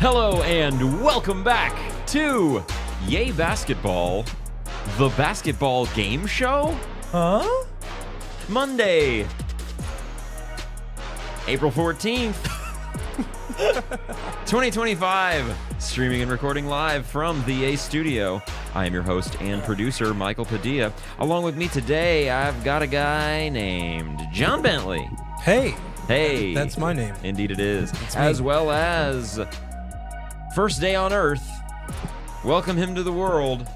Hello and welcome back to Yay Basketball, the basketball game show? Huh? Monday, April 14th, 2025, streaming and recording live from the Yay Studio. I am your host and producer, Michael Padilla. Along with me today, I've got a guy named John Bentley. Hey. Hey. That's my name. Indeed it is. That's me. As well as first day on Earth, welcome him to the world,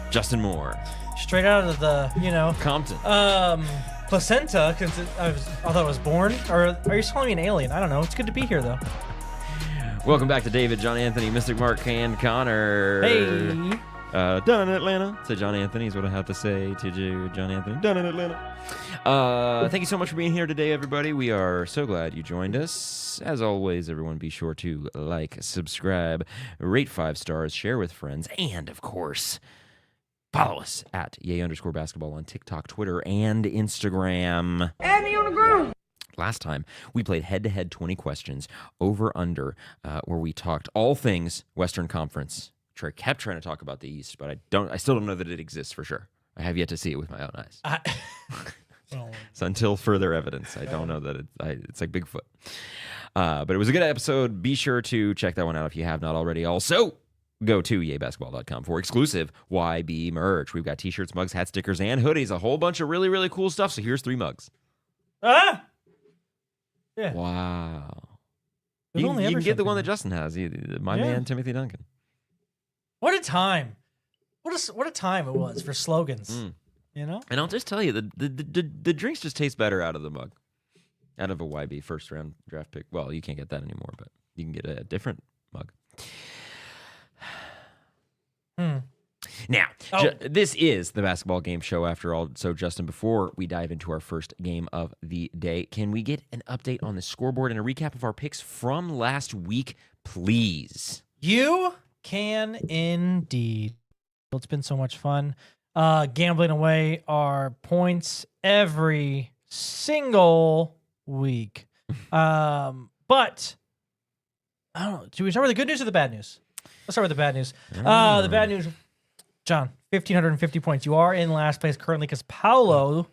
Justin Moore. Straight out of the, Compton. placenta, because I thought I was born. Or are you calling me an alien? I don't know. It's good to be here, though. Welcome back to David, John Anthony, Mystic Mark, and Connor. Hey. Done in Atlanta. To John Anthony is what I have to say to you, John Anthony. Done in Atlanta. Thank you so much for being here today, everybody. We are so glad you joined us. As always, everyone, be sure to like, subscribe, rate 5 stars, share with friends, and, of course, follow us at Yay_basketball on TikTok, Twitter, and Instagram. Add me on the ground. Last time, we played head-to-head 20 questions over-under, where we talked all things Western Conference. I kept trying to talk about the East, but I still don't know that it exists for sure. I have yet to see it with my own eyes. So until further evidence, I don't know that it's like Bigfoot. But it was a good episode. Be sure to check that one out if you have not already. Also, go to yaybasketball.com for exclusive YB merch. We've got t-shirts, mugs, hats, stickers, and hoodies. A whole bunch of really, really cool stuff. So here's 3 mugs. Ah! Yeah. Wow. There's You only can ever get the one that something. Justin has. My Yeah. man, Timothy Duncan. What a time. What a time it was for slogans. You know? And I'll just tell you, the drinks just taste better out of the mug. Out of a YB first round draft pick. Well, you can't get that anymore, but you can get a different mug. Now, this is the basketball game show after all. So, Justin, before we dive into our first game of the day, can we get an update on the scoreboard and a recap of our picks from last week, please? You can indeed. It's been so much fun. Gambling away our points every single week. But I don't know. Should we start with the good news or the bad news? Let's start with the bad news. The bad news, John, 1,550 points. You are in last place currently because Paolo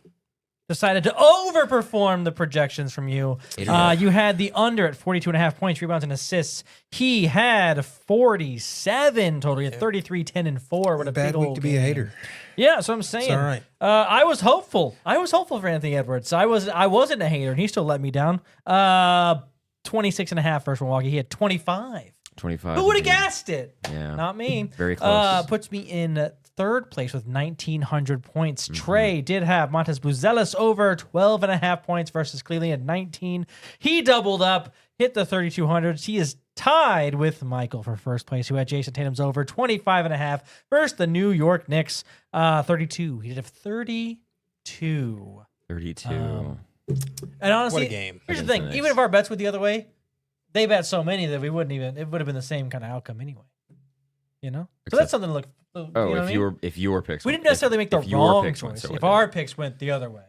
decided to overperform the projections from you. You had the under at 42.5 points, rebounds, and assists. He had 47 total. He had 33, 10, and 4. What a Bad big week old to be a game. hater. Yeah, that's what I'm saying. It's all right. I was hopeful. For Anthony Edwards. I wasn't a hater, and he still let me down. 26.5 versus Milwaukee. He had 25. 25. Who would have guessed it? Yeah. Not me. Very close. Puts me in third place with 1,900 points. Trey did have Montes Buzelis over 12.5 points versus Cleveland at 19. He doubled up, hit the 3,200s. He is tied with Michael for first place, who had Jason Tatum's over 25.5 versus the New York Knicks 32. He did have 32. 32. And honestly, What a game. here's the Against thing. the Knicks. Even if our bets went the other way, they bet so many that we wouldn't even, it would have been the same kind of outcome anyway. You know? So Except- that's something to look. You know what I mean? if your picks, We didn't necessarily make the if your wrong picks went choice. so If way our down. picks went the other way.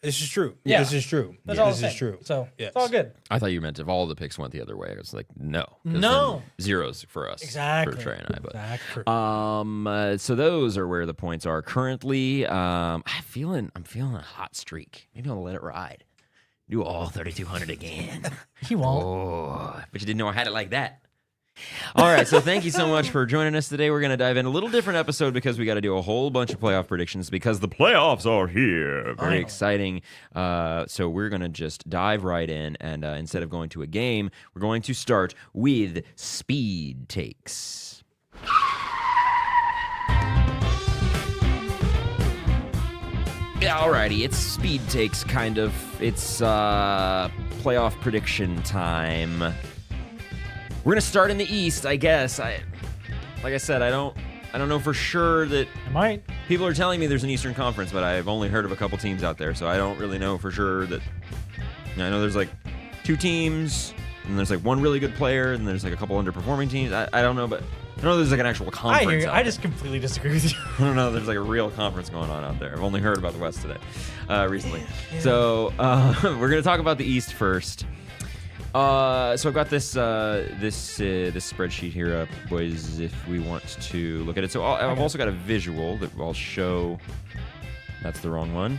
This is true. Yeah. This is true. That's all I'm This saying. is true. So Yes. it's all good. I thought you meant if all the picks went the other way. I was like, no. 'Cause No. then zeros for us. Exactly. For Trey and I. But Exactly. so those are where the points are currently. I'm feeling a hot streak. Maybe I'll let it ride. Do all 3,200 again. He won't. Oh, but you didn't know I had it like that. All right, so thank you so much for joining us today. We're going to dive in a little different episode because we got to do a whole bunch of playoff predictions because the playoffs are here. Very Finally. exciting. So we're going to just dive right in, and instead of going to a game, we're going to start with speed takes. Alrighty, it's speed takes kind of. It's playoff prediction time. We're gonna start in the East, I guess. Like I said, I don't know for sure that I might. people are telling me there's an Eastern Conference, but I've only heard of a couple teams out there, so I don't really know for sure that. I know there's like 2 teams, and there's like 1 really good player, and there's like a couple underperforming teams. I don't know, but I know there's like an actual I conference. hear you. out I there. just completely disagree with you. I don't know. There's like a real conference going on out there. I've only heard about the West today, recently. Yeah. So we're gonna talk about the East first. So I've got this this spreadsheet here up, boys. If we want to look at it, so I've also got a visual that I'll show. That's the wrong one.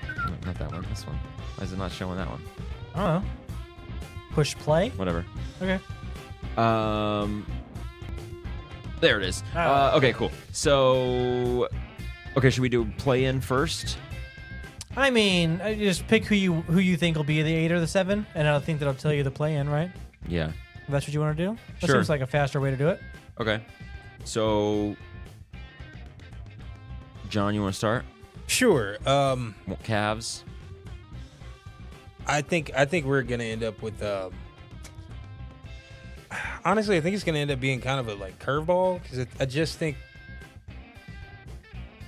No, not that one. This one. Why is it not showing that one? I don't know. Push play. Whatever. Okay. There it is. Oh. Okay, cool. So, okay, should we do play in first? I mean, I just pick who you think will be the 8 or the 7, and I think that'll tell you the play in, right? Yeah. If that's what you want to do. That Sure. seems like a faster way to do it. Okay. So, John, you want to start? Sure. Cavs. I think we're gonna end up with. Honestly, I think it's gonna end up being kind of a like curveball because I just think.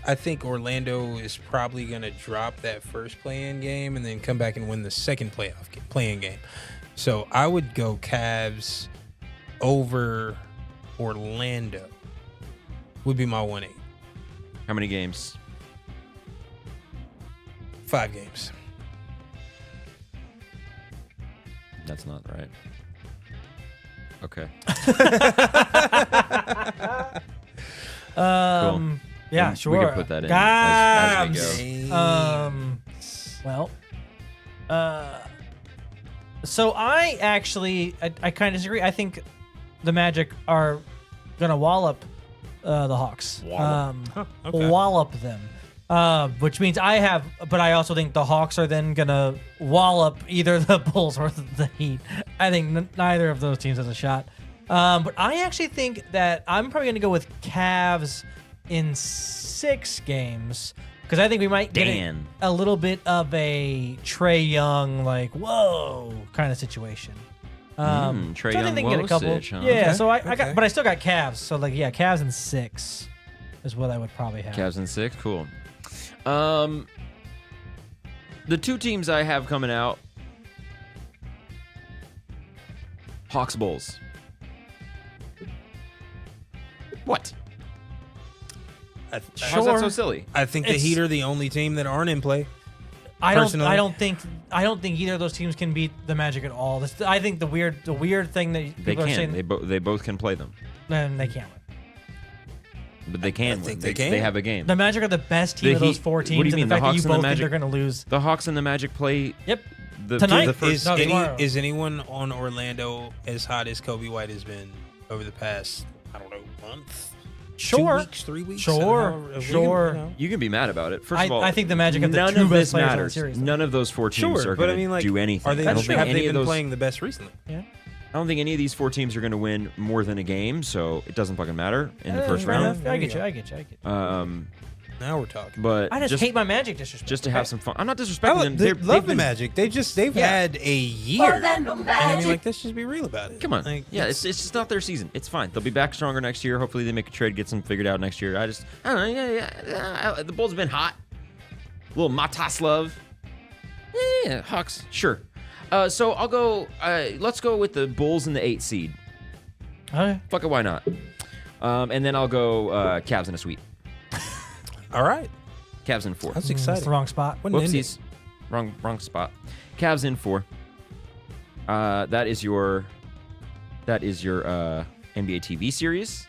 I think Orlando is probably gonna drop that first play-in game and then come back and win the second play-in game. So I would go Cavs over Orlando. Would be my 1-8. How many games? 5 games. That's not right. Okay. Yeah, We sure. can put that in as we Cavs. go. Well, so I actually, I kind of disagree. I think the Magic are gonna wallop the Hawks. Huh, okay. Wallop them. Which means but I also think the Hawks are then gonna wallop either the Bulls or the Heat. I think neither of those teams has a shot. But I actually think that I'm probably gonna go with Cavs in 6 games because I think we might get Dan. a little bit of a Trae Young like whoa kind of situation. Trae so I think Young they can get a couple. Wosich, huh? Yeah, Okay, so I okay. got, but I still got Cavs. So like yeah, Cavs in 6 is what I would probably have. Cavs in 6. Cool. The 2 teams I have coming out. Hawks Bulls. What? How's that Sure. so silly? I think the It's- Heat are the only team that aren't in play. I personally. don't think either of those teams can beat the Magic at all. I think the weird thing that They people are can. saying They both can play them, then they can't win. but they can. think win. they can. They have a game. The Magic are the best team The of those Heat- 4 what do teams, you mean, and the the fact that you Hawks and the both think Magic- they're going to lose. The Hawks and the Magic play. Yep. The, Tonight? The first. No, tomorrow. Is anyone on Orlando as hot as Kobe White has been over the past, I don't know, month? Sure. 2 weeks, 3 weeks? Sure. I don't know. Sure. You can be mad about it. First of all, I think the Magic have the none 2 of best this players on the matters. series. None of those 4 teams Sure, are but going I mean, to like, do anything. Are they, I don't think have any they of been those. playing the best recently? Yeah. I don't think any of these 4 teams are going to win more than a game, so it doesn't fucking matter in the first fair round. enough. There I you get you. go. I get you. Now we're talking. But I just hate my Magic disrespect. just to have some fun. I'm not I disrespecting them. they They've love the been- Magic. They've Yeah. had a year. And I mean, like, let's just be real about it. Come on. Like, Yeah, it's just not their season. It's fine. They'll be back stronger next year. Hopefully they make a trade, get some figured out next year. I don't know. Yeah. The Bulls have been hot. A little Matas love. Yeah, Hawks. Sure. So I'll go. Let's go with the Bulls in the 8 seed. Okay. Fuck it, why not? And then I'll go Cavs in a sweep. all right. Cavs in 4. That's That's exciting. the wrong spot. Wouldn't end it. Whoopsies. Wrong spot. Cavs in 4. That is your NBA TV series.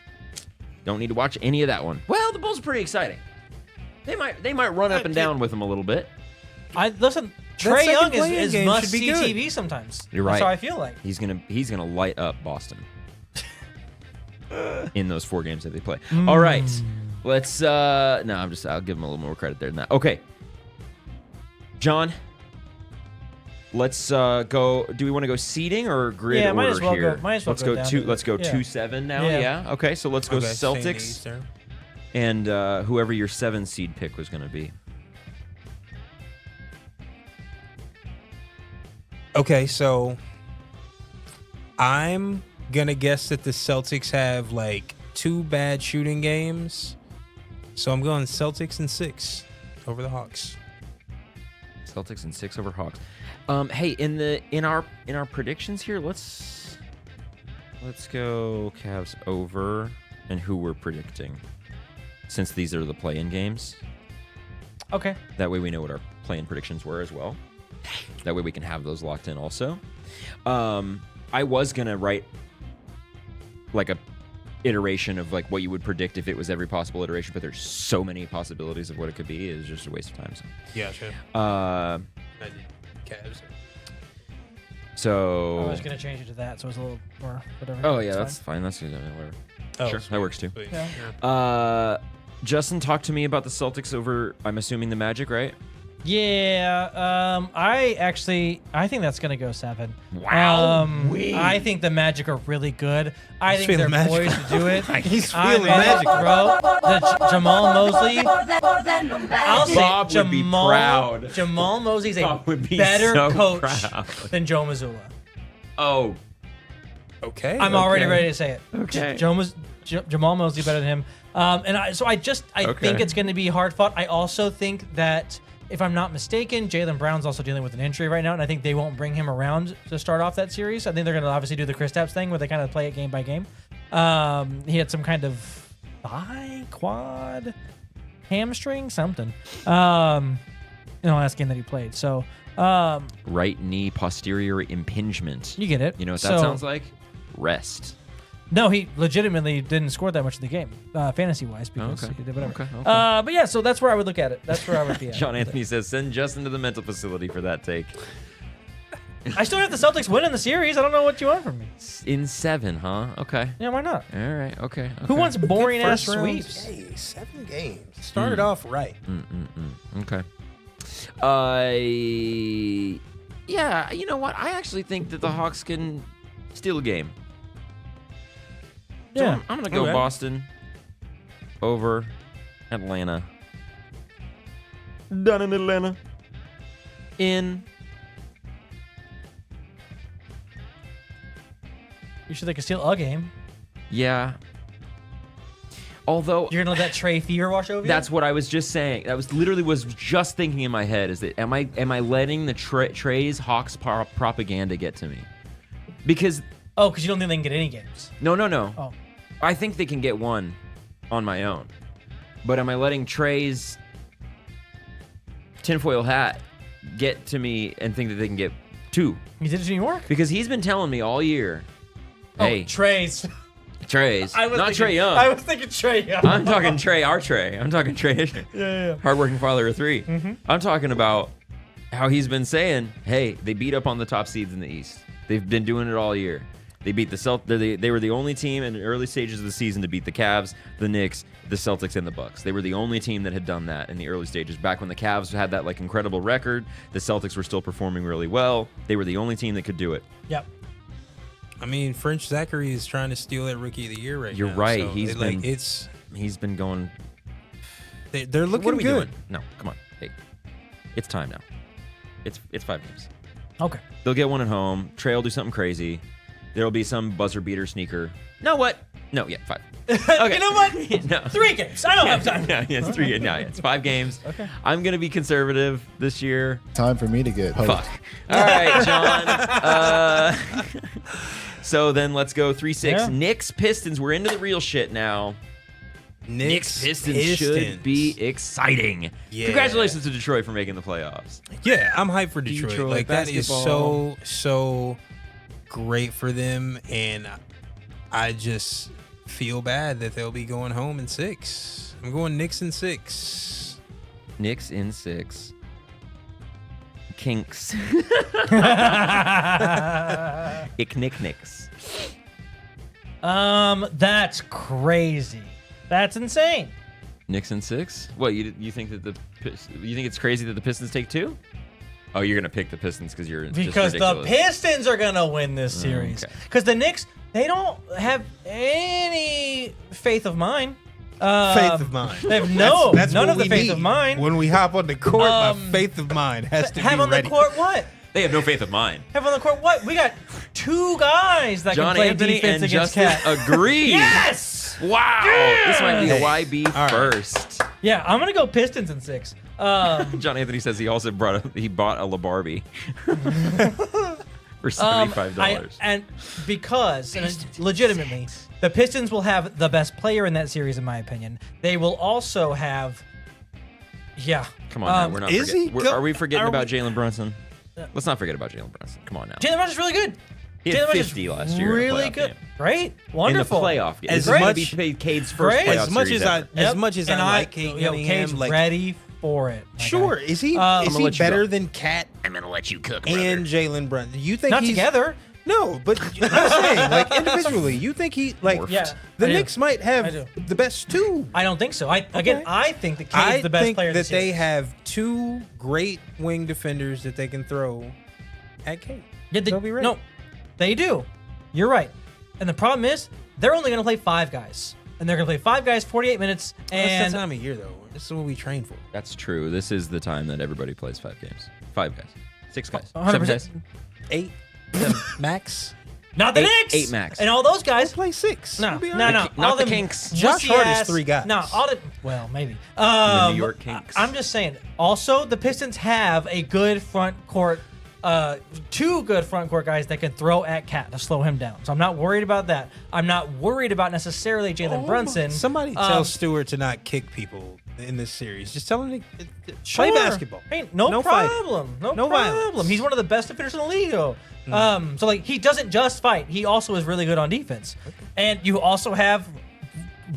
Don't need to watch any of that one. Well, the Bulls are pretty exciting. They might run up and down with them a little bit. Listen. That Trae second Young play-in is game must should be see good. TV sometimes. You're That's right. how I feel like. He's gonna light up Boston in those 4 games that they play. All right, let's. I'll give him a little more credit there than that. Okay, John. Let's go. Do we want to go seeding or grid Yeah, order might as well here? go- might as well let's go go down 2. to Let's go yeah. 2-7 now. Yeah. Yeah. Okay. So let's go Okay, staying in the Celtics Eastern. and whoever your 7 seed pick was going to be. Okay, so I'm gonna guess that the Celtics have like 2 bad shooting games. So I'm going Celtics in 6 over the Hawks. Celtics and 6 over Hawks. Hey, in our predictions here, let's go Cavs over and who we're predicting, since these are the play-in games. Okay. That way we know what our play-in predictions were as well. That way we can have those locked in also. I was gonna write like a iteration of like what you would predict if it was every possible iteration, but there's so many possibilities of what it could be. It's just a waste of time. So. Yeah, sure. Uh, I did Cavs. so. I was gonna change it to that, so it's a little more whatever. Oh yeah, It's that's fine. That's good. Whatever. Oh, Sure, that works too. sweet. Yeah. Justin, talk to me about the Celtics over. I'm assuming the Magic, right? Yeah, I think that's gonna go 7. Wow. I think the Magic are really good. I He's think they're feeling poised Magic. to do it. He's I feeling mean, Magic, bro. Jamal Mosley. I'll say Bob would be Jamal, proud. Jamal Mosley's a Bob would be better so coach proud. than Joe Mazzulla. Oh, Okay. I'm already okay. ready to say it. Okay. Jamal Mosley better than him. I think it's going to be hard fought. I also think that, if I'm not mistaken, Jaylen Brown's also dealing with an injury right now, and I think they won't bring him around to start off that series. I think they're going to obviously do the Kristaps thing where they kind of play it game by game. He had some kind of thigh, quad, hamstring, something. In the last game that he played. So right knee posterior impingement. you get it. You know what that sounds like? Rest. No, he legitimately didn't score that much in the game, fantasy-wise, because Okay. he did whatever. Okay. But yeah, so that's where I would look at it. That's where I would be at. John Anthony says, send Justin to the mental facility for that take. I still have the Celtics winning the series. I don't know what you want from me. In 7, huh? Okay. Yeah, why not? All right. Okay. Who wants boring ass First round, sweeps? Hey, 7 games. Started off right. Okay. Yeah, you know what? I actually think that the Hawks can steal a game. So Yeah. I'm going to go Okay. Boston over Atlanta. Done in Atlanta. You should think of steal a game. Yeah. Although You're gonna let that Trey fear wash over you? that's what I was just saying. That was literally was just thinking in my head. Is that am I letting the Trey's Hawks propaganda get to me? Because because you don't think they can get any games. no. Oh, I think they can get one on my own. But am I letting Trey's tinfoil hat get to me and think that they can get 2? he did it to New York. Because he's been telling me all year, hey, Oh, Trey's. Trey's, I was not thinking, Trey Young. I was thinking Trey Young. I'm talking Trey, our Trey. I'm talking Trey Ishner. Yeah. Hardworking father of 3. I'm talking about how he's been saying, hey, they beat up on the top seeds in the East. They've been doing it all year. They beat the Celtics. They were the only team in the early stages of the season to beat the Cavs, the Knicks, the Celtics, and the Bucks. They were the only team that had done that in the early stages. Back when the Cavs had that like incredible record, the Celtics were still performing really well. They were the only team that could do it. Yep. I mean, French Zachary is trying to steal that Rookie of the Year right You're now. right. So He's been going. They're looking What are we good. doing? No, come on. Hey, it's time now. It's 5 games. Okay. They'll get one at home. Trey will do something crazy. There'll be some buzzer beater sneaker. No, what? No, yeah, 5. Okay. You know what? No. 3 games. I don't have time. Yeah, it's 3. No, yeah, it's 5 games. Okay. I'm gonna be conservative this year. Time for me to get host. Fuck. All right, John. So then let's go 3-6. Yeah. Knicks Pistons. We're into the real shit now. Knicks Pistons should be exciting. Yeah. Congratulations to Detroit for making the playoffs. Yeah, I'm hyped for Detroit. Detroit Like that is basketball. so great for them, and I just feel bad that they'll be going home in 6. I'm going Knicks in 6. Knicks in 6. Kinks. Ick Nick Knicks. That's crazy. That's insane. Knicks in 6? What, you think that you think it's crazy that the Pistons take 2? Oh, you're gonna pick the Pistons because you're just Because the ridiculous. Pistons are gonna win this series. okay. Because the Knicks, they don't have any faith of mine. Faith of mine. They have That's none what of the we faith need. of mine. When we hop on the court, my Um, faith of mine has to Have be on ready. the court what? They have no faith of mine. Have on the court what? We got 2 guys that John can play Anthony defense and against Justin Cat. agree. Yes! Wow. This might be a Hey. YB All right. first. Yeah, I'm gonna go Pistons in 6. John Anthony says he also bought a LaBarbie for $75. and because and legitimately, the Pistons will have the best player in that series, in my opinion. They will also have, yeah. Come on, now, we're not. is he Are we go- forgetting are about we- Jalen Brunson? Let's not forget about Jalen Brunson. Come on now. Jalen Brunson's really good. He had Jalen Brunson's 50 last year. in a Really playoff good. game. Great. Wonderful. In the playoff game. As This is gonna much- be Cade's first Great. playoff As much series as I ever. as much as And I like Cade Cade's Cunningham, like ready for it. my sure, guy. is he I'ma is he let you better go. than Cat I'm gonna let you cook, and Jalen Brunson? You think Not he's together. No, but I'm saying like individually, you think he like Morphed. Yeah, the I do. Knicks might I have do. the best two. I don't think so. I think that Cade's I the best think player. in that the they series. have two great wing defenders that they can throw at Cade. Yeah, They'll be ready. No, they do. You're right. And the problem is they're only going to play 5 guys, and they're going to play 5 guys 48 minutes. That's And the time of year though. This is what we train for. That's true. This is the time that everybody plays 5 games. 5 guys. 6 guys. 100%. 7 guys. 8 the max. not the 8 Knicks. 8 max. And all those guys. Play 6. No, We'll be all no, right. no. Not all the them Kinks. Josh Hart is wussy-ass- 3 guys. No, all the well, maybe. The New York Kinks. I'm just saying. Also, the Pistons have a good front court, 2 good front court guys that can throw at Cat to slow him down. So I'm not worried about that. I'm not worried about necessarily Jalen Brunson. Somebody tell Stewart to not kick people in this series. Just tell him to play Sure. basketball. Hey, no fighting. problem. No No problem. violence. He's one of the best defenders in the league, though. So like he doesn't just fight; he also is really good on defense. And you also have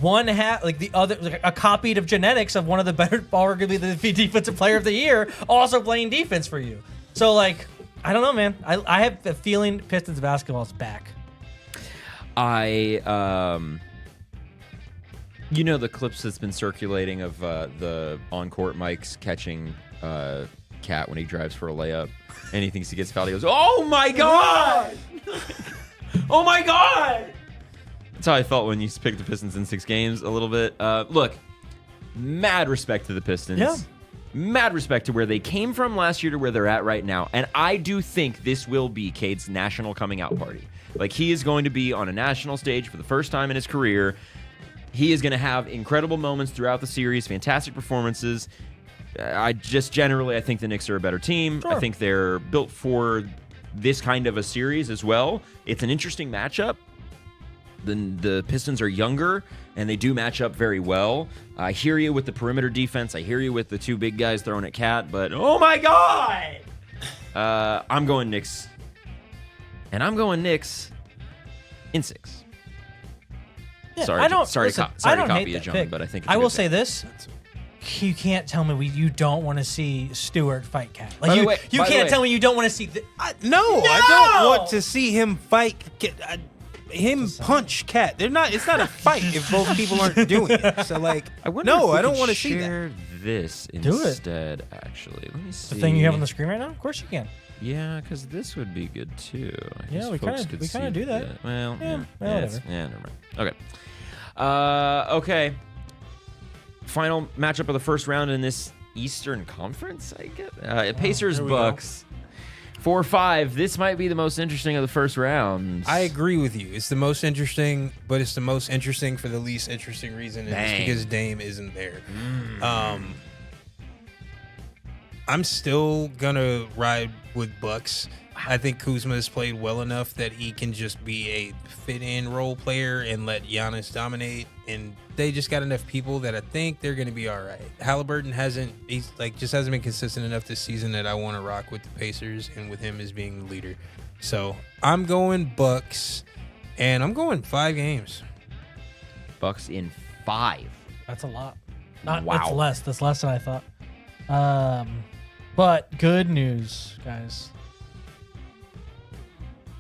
one half, like the other, like a copied of genetics of one of the better, arguably the defensive player of the year, also playing defense for you. So like, I don't know, man. I have the feeling Pistons basketball is back. You know the clips that's been circulating of the on-court mics catching Cat when he drives for a layup and he thinks he gets fouled. He goes, "Oh my god! Oh my god!" That's how I felt when you picked the Pistons in 6 games a little bit. Look, mad respect to the Pistons. Yeah. Mad respect to where they came from last year to where they're at right now. And I do think this will be Cade's national coming out party. Like, he is going to be on a national stage for the first time in his career. He is going to have incredible moments throughout the series, fantastic performances. I think the Knicks are a better team. Sure. I think they're built for this kind of a series as well. It's an interesting matchup. The Pistons are younger, and they do match up very well. I hear you with the perimeter defense. I hear you with the 2 big guys throwing at Cat, but oh my God! I'm going Knicks. And I'm going Knicks in 6. Yeah, Sorry, I don't. sorry, listen, sorry I to don't copy hate you, that John, pick. but I think it's a I good will pick. say this. You can't tell me you don't want to see Stewart fight Cat. By Like the way- you by the can't way- tell me you don't want to see. No, I don't want to see him fight. Him punch Cat. They're not. It's not a fight if both people aren't doing it. So like, I wonder no, if we I don't could want to see that. share this Do it. instead, actually. Let me see. The thing you have on the screen right now? Of course you can. Yeah, because this would be good too. I Yeah, guess we folks kinda- could we kinda see do that. Well, Yeah, it's- whatever. never mind. Okay. Final matchup of the first round in this Eastern Conference, I guess. Pacers here we go. Bucks. 4-5. This might be the most interesting of the first round. I agree with you. It's the most interesting, but it's the most interesting for the least interesting reason, and it's Dang. because Dame isn't there. I'm still gonna ride with Bucks. I think Kuzma has played well enough that he can just be a fit-in role player and let Giannis dominate. And they just got enough people that I think they're gonna be all right. Halliburton hasn't been consistent enough this season that I want to rock with the Pacers and with him as being the leader. So I'm going Bucks, and I'm going 5 games. Bucks in 5. That's a lot. Not Wow. That's less. That's less than I thought. But good news, guys.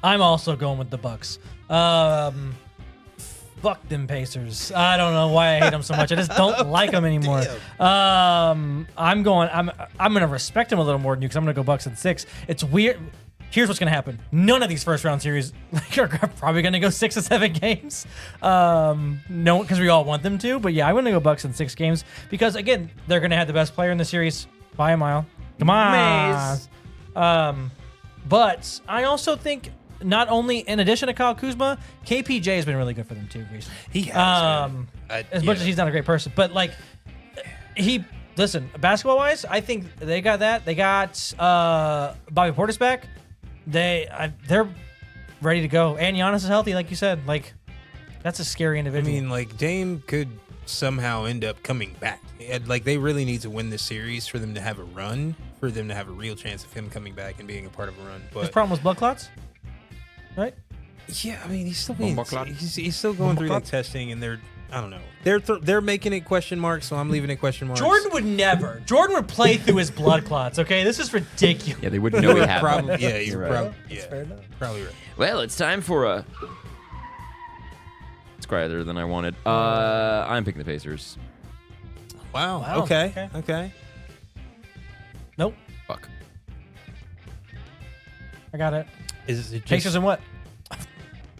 I'm also going with the Bucks. Fuck them Pacers. I don't know why I hate them so much. I just don't like them anymore. I'm gonna respect them a little more than you because I'm gonna go Bucks in 6. It's weird. Here's what's gonna happen. None of these first round series are probably gonna go 6 or 7 games. No, because we all want them to. But yeah, I'm gonna go Bucks in 6 games because again, they're gonna have the best player in the series by a mile. Come on. But I also think not only in addition to Kyle Kuzma, KPJ has been really good for them too recently. He has, man. As much as he's not a great person, but like listen, basketball wise, I think they got that. They got Bobby Portis back. They're ready to go, and Giannis is healthy, like you said. Like that's a scary I individual. mean, like Dame could somehow end up coming back. Like they really need to win this series for them to have a run, for them to have a real chance of him coming back and being a part of a run. His But problem was blood clots, right? yeah, I mean, he's still Bomba clot? he's still going through like testing, and I don't know. They're making it question marks, so I'm leaving it question marks. Jordan would never. Jordan would play through his blood clots. Okay, this is ridiculous. Yeah, they wouldn't know he had one. probably yeah, you're Right. probably That's yeah, fair enough. probably right. Well, it's time for a. It's quieter than I wanted. I'm picking the Pacers. Wow. Wow, Okay. okay. Nope, Fuck. I got it. Is it just Pacers and what?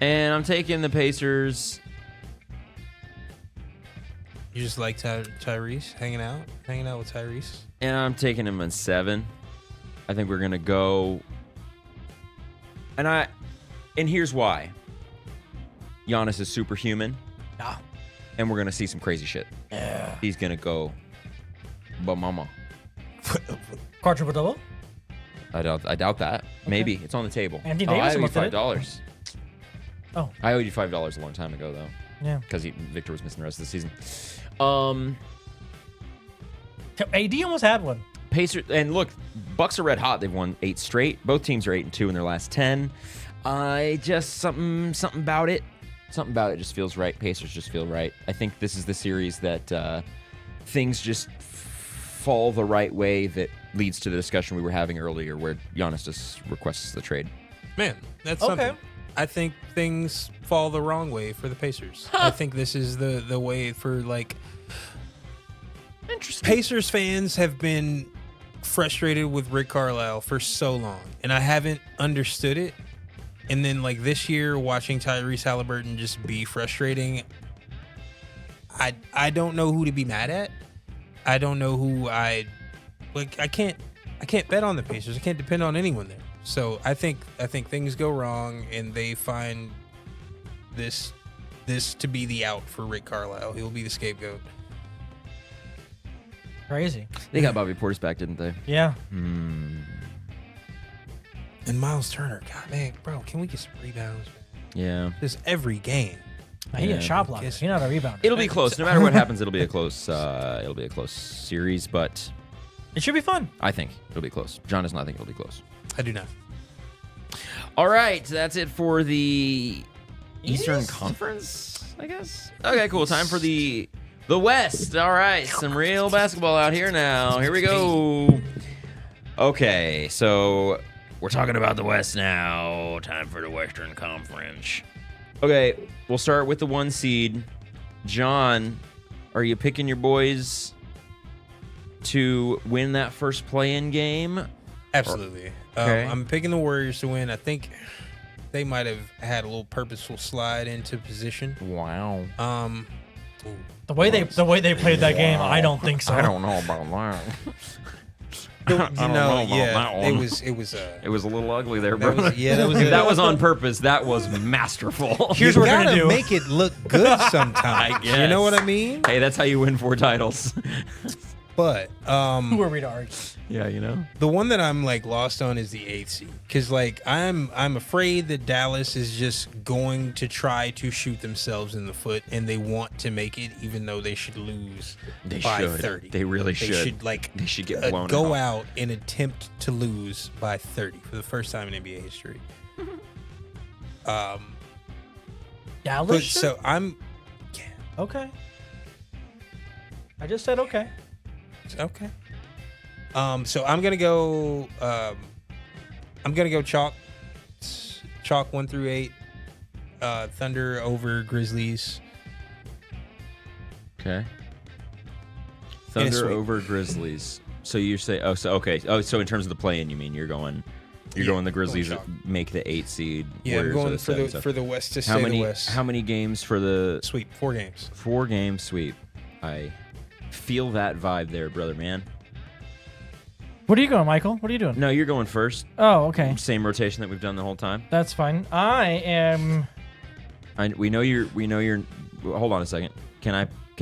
And I'm taking the Pacers. you just like Tyrese hanging out with Tyrese? And I'm taking him in 7. I think we're gonna go. And here's why. Giannis is superhuman, Ah, and we're gonna see some crazy shit. yeah. He's gonna go, but mama. Quadruple double. I doubt that. Maybe it's on the table. Anthony I Davis owe you almost did it. $5. Oh. I owed you $5 a long time ago though, Yeah. because Victor was missing the rest of the season. AD almost had one. Pacers, and look, Bucks are red hot. They've won 8 straight. Both teams are 8-2 in their last 10. I just something about it. Something about it just feels right. Pacers just feel right. I think this is the series that things just fall the right way that leads to the discussion we were having earlier, where Giannis just requests the trade. Man, that's Okay. something. I think things fall the wrong way for the Pacers. I think this is the way for like Interesting. Pacers fans have been frustrated with Rick Carlisle for so long, and I haven't understood it. And then like this year, watching Tyrese Halliburton just be frustrating, I don't know who to be mad at. I don't know who I can't bet on the Pacers. I can't depend on anyone there. So I think things go wrong, and they find this to be the out for Rick Carlisle. He'll be the scapegoat. Crazy. They got Bobby Portis back, didn't they? Yeah. And Miles Turner, God, man, bro, can we get some rebounds? Yeah. Just every game. He Yeah. a shot blocker. Yes. He's not a rebounder. It'll be close. No matter what happens, it'll be a close. It'll be a close series, but It should be fun. I think it'll be close. John does not think it'll be close. I do not. All right, that's it for the Eastern East? Conference, I guess. Okay, cool. Time for the West. All right, some real basketball out here now. Here we go. Okay, so we're talking about the West now. Time for the Western Conference. Okay, we'll start with the 1 seed. John, are you picking your boys to win that first play-in game? Absolutely. Okay. I'm picking the Warriors to win. I think they might have had a little purposeful slide into position. Wow. The way they played that game, I don't think so. I don't know about that. You don't know know, about yeah, that it one. was It was a little ugly there, that bro. was, yeah, that was If a- that was on purpose, that was masterful. Here's you what we're gonna gotta do. make it look good sometimes. I guess. You know what I mean? Hey, that's how you win 4 titles. But Who are we to argue? Yeah, you know. the one that I'm like lost on is the 8th seed, because like I'm afraid that Dallas is just going to try to shoot themselves in the foot, and they want to make it, even though they should lose They by should. 30. They really They should. like They should get blown go out. out and attempt to lose by 30 for the first time in NBA history. Dallas. But should? so I'm Okay. I just said okay. okay. So I'm gonna go. I'm gonna go chalk 1 through 8. Thunder over Grizzlies. Okay. In a Thunder sweep. over Grizzlies. So you say, okay. Oh, so in terms of the play-in, you mean you're going the Grizzlies going chalk. make the 8 seed. Yeah, I'm Warriors are going the 7, so for the West to how stay many the West. how many games for the Sweep 4 games. 4-game sweep? I feel that vibe there, brother man. What are you going, Michael? What are you doing? No, you're going first. Oh, okay. Same rotation that we've done the whole time. That's fine. I am. We know you're. Hold on a second. Can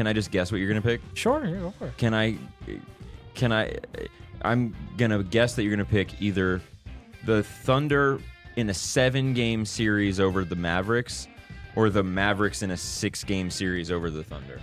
I just guess what you're gonna pick? Sure, yeah, go for it. Can I? I'm gonna guess that you're gonna pick either the Thunder in a 7-game series over the Mavericks, or the Mavericks in a 6-game series over the Thunder.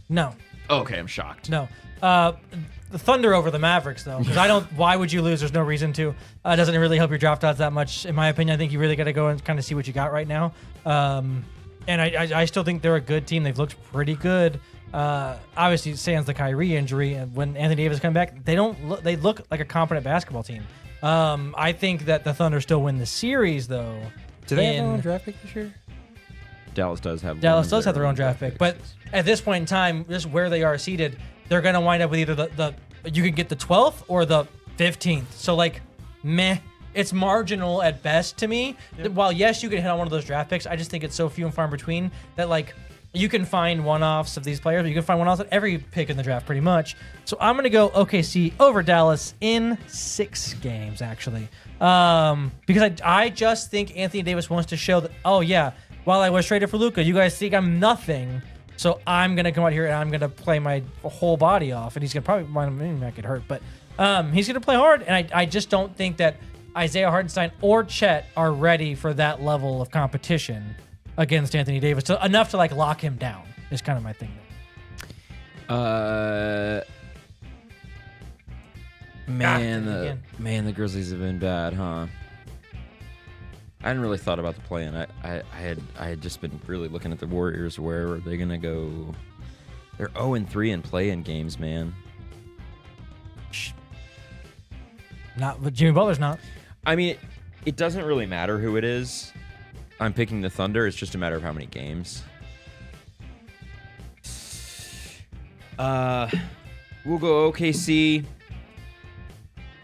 No. Okay, I'm shocked. No. The Thunder over the Mavericks, though, because why would you lose? There's no reason to. It doesn't really help your draft odds that much, in my opinion. I think you really got to go and kind of see what you got right now. And I still think they're a good team. They've looked pretty good. Obviously, sans the Kyrie injury, and when Anthony Davis come back, they look like a competent basketball team. I think that the Thunder still win the series, though. Do they have their own draft pick this year? Dallas does have their own draft pick, but at this point in time, just where they are seated, they're going to wind up with either the you can get the 12th or the 15th. So like, meh. It's marginal at best to me. Yep. While yes, you can hit on one of those draft picks, I just think it's so few and far in between that like you can find one-offs of these players. But you can find one-offs at every pick in the draft pretty much. So I'm going to go OKC over Dallas in 6 games actually, because I just think Anthony Davis wants to show that, oh yeah, while I was traded for Luka, you guys think I'm nothing. So I'm going to come out here and I'm going to play my whole body off. And he's going to probably might get hurt. But he's going to play hard. And I just don't think that Isaiah Hartenstein or Chet are ready for that level of competition against Anthony Davis. So enough to like lock him down is kind of my thing. The Grizzlies have been bad, huh? I hadn't really thought about the play-in. I had just been really looking at the Warriors. Where are they gonna go? They're 0-3 in play-in games, man. Not, but Jimmy Butler's not. I mean, it doesn't really matter who it is. I'm picking the Thunder. It's just a matter of how many games. We'll go OKC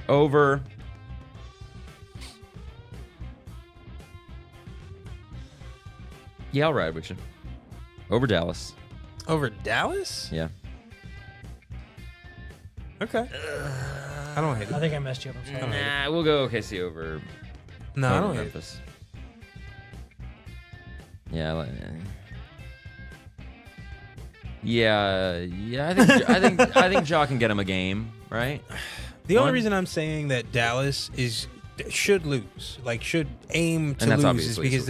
over. Yeah, I'll ride with you. Over Dallas. Over Dallas? Yeah. Okay. I don't hate it. I think I messed you up. I'm sorry. Nah, we'll go OKC over. No, I over don't hate it. Memphis. Yeah. I think Ja can get him a game, right? The only reason I'm saying that Dallas should lose, like should aim to that's lose, is obviously because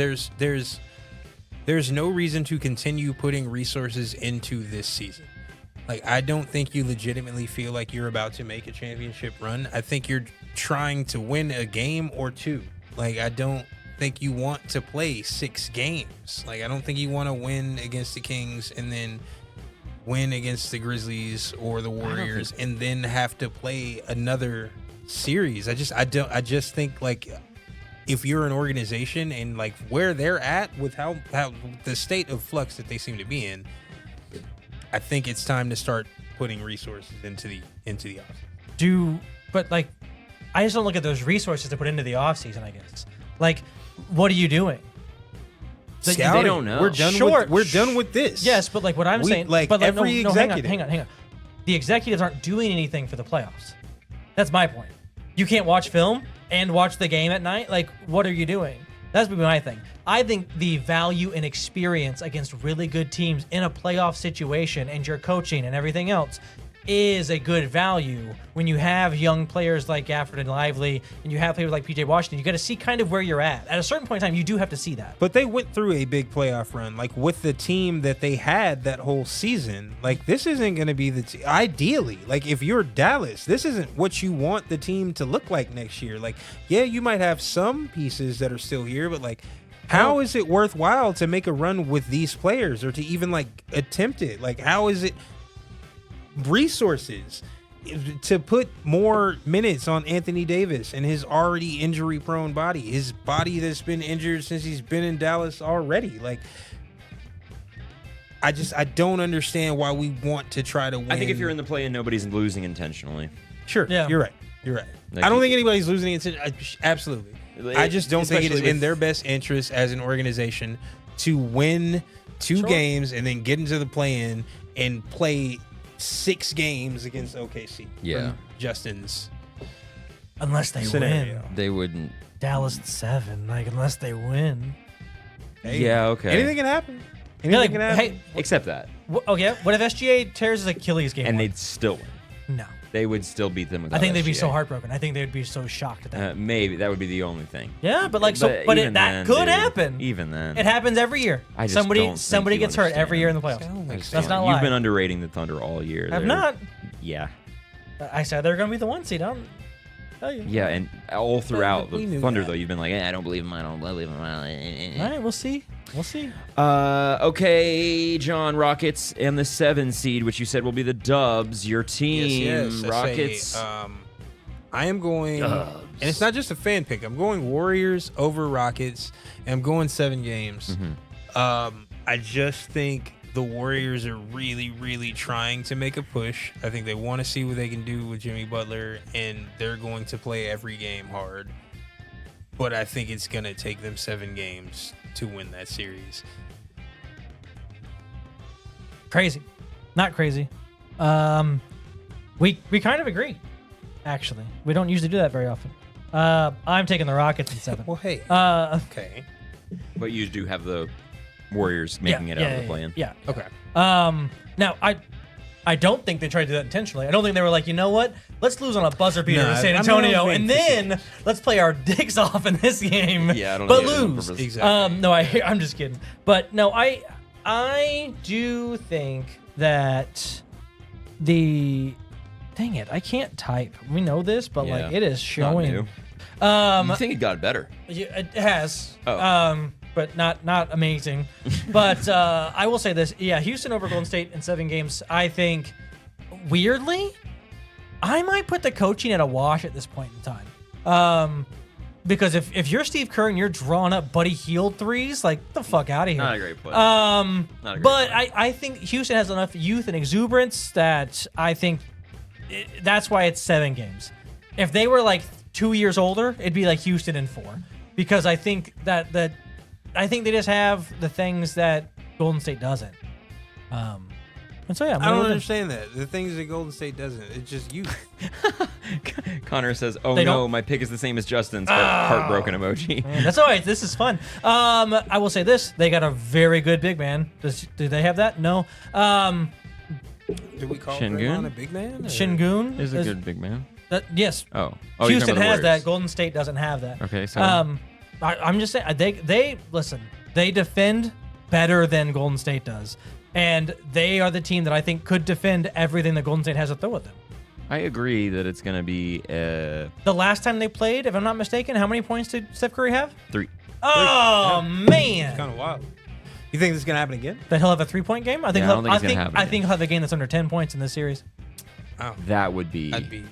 there's no reason to continue putting resources into this season. Like, I don't think you legitimately feel like you're about to make a championship run. I think you're trying to win a game or two. Like, I don't think you want to play 6 games. Like, I don't think you want to win against the Kings and then win against the Grizzlies or the Warriors and then have to play another series. I just think, like, if you're an organization and like where they're at with how the state of flux that they seem to be in, I think it's time to start putting resources into the offseason. But like, I just don't look at those resources to put into the offseason, I guess. Like, what are you doing? They don't know. We're done with this. Yes, but like what I'm saying, like but every executive. Hang on. The executives aren't doing anything for the playoffs. That's my point. You can't watch film and watch the game at night. Like, what are you doing? That's my thing. I think the value and experience against really good teams in a playoff situation and your coaching and everything else is a good value when you have young players like Gafford and Lively and you have players like PJ Washington. You got to see kind of where you're at. At a certain point in time, you do have to see that. But they went through a big playoff run, like with the team that they had that whole season. Like, this isn't going to be the ideally, like if you're Dallas, this isn't what you want the team to look like next year. Like, yeah, you might have some pieces that are still here, but like, how is it worthwhile to make a run with these players or to even like attempt it? Like, how is it resources to put more minutes on Anthony Davis and his already injury prone body, his body that's been injured since he's been in Dallas already? Like, I don't understand why we want to try to win. I think if you're in the play and nobody's losing intentionally. Sure. Yeah. You're right. Like, I don't think anybody's losing intentionally. Absolutely. I just don't think it is in their best interest as an organization to win 2 games and then get into the play-in and play 6 games against OKC. Yeah. Justin's Unless they scenario. win. They wouldn't. Dallas at 7. Like, unless they win. Hey, Yeah, okay. Anything can happen. Yeah, like, Anything can happen. hey, Except that. okay, what if SGA tears his Achilles game? And one? they'd still win. No. They would still beat them without I think they'd be so SGA. heartbroken. I think they'd be so shocked at that. Maybe that would be the only thing. Yeah, but like that even then, could dude, happen. Even then, It happens every year. I just don't think Somebody you gets hurt every understand. year in the playoffs. Sound like That's not You've lying. been underrating the Thunder all year. I've They're- not. Yeah. I said they're going to be the 1 seed. I don't tell you. Yeah, and all throughout we the knew Thunder, that. though, you've been like, I don't believe him. I don't believe him. All right, we'll see. We'll see. Okay, John, Rockets and the 7 seed, which you said will be the Dubs. Your team, Yes, I Rockets. say, I am going, and it's not just a fan pick. I'm going Warriors over Rockets, and I'm going 7 games. I just think the Warriors are really, really trying to make a push. I think they want to see what they can do with Jimmy Butler, and they're going to play every game hard. But I think it's going to take them 7 games to win that series. Crazy. Not crazy. We kind of agree, actually. We don't usually do that very often. I'm taking the Rockets in 7. Well, hey, Okay. But you do have the Warriors making it out of the play-in. Yeah. okay. Now I don't think they tried to do that intentionally. I don't think they were like, you know what? Let's lose on a buzzer beater No, to San I mean, Antonio, I was and being then let's play our dicks off in this game. Yeah, I don't but think they did it on lose. purpose. Exactly. No, I'm just kidding. But no, I do think that dang it, I can't type. We know this, but like Yeah, it is not showing. new. Um, You think it got better? yeah, it has. Oh. But not amazing. But I will say this: yeah, Houston over Golden State in 7 games. I think weirdly, I might put the coaching at a wash at this point in time. Because if you're Steve Kerr and you're drawing up Buddy Hield threes, like get the fuck out of here. Not a great play. Not a great but play. I think Houston has enough youth and exuberance that I think that's why it's 7 games. If they were like 2 years older, it'd be like Houston in 4, because I think that I think they just have the things that Golden State doesn't. And so yeah, I'm I gonna don't go with them. understand that. The things that Golden State doesn't, it's just you. Connor says, "Oh They no, don't- my pick is the same as Justin's." But heartbroken emoji. Man, that's all right. This is fun. I will say this: they got a very good big man. Do they have that? No. Do we call Shingun? Draymond a big man? or- Shingun Is a good big man. Yes. Oh, you're talking Houston about the has that. Warriors. Golden State doesn't have that. Okay, so I'm just saying they listen. They defend better than Golden State does, and they are the team that I think could defend everything that Golden State has to throw at them. I agree that it's gonna be The last time they played, if I'm not mistaken, how many points did Steph Curry have? 3. Oh man, Kind of wild. You think this is gonna happen again? that he'll have a 3-point game. I think. Yeah, I don't think it's gonna happen I again. think he'll have a game that's under 10 points in this series. Oh, That would be I'd be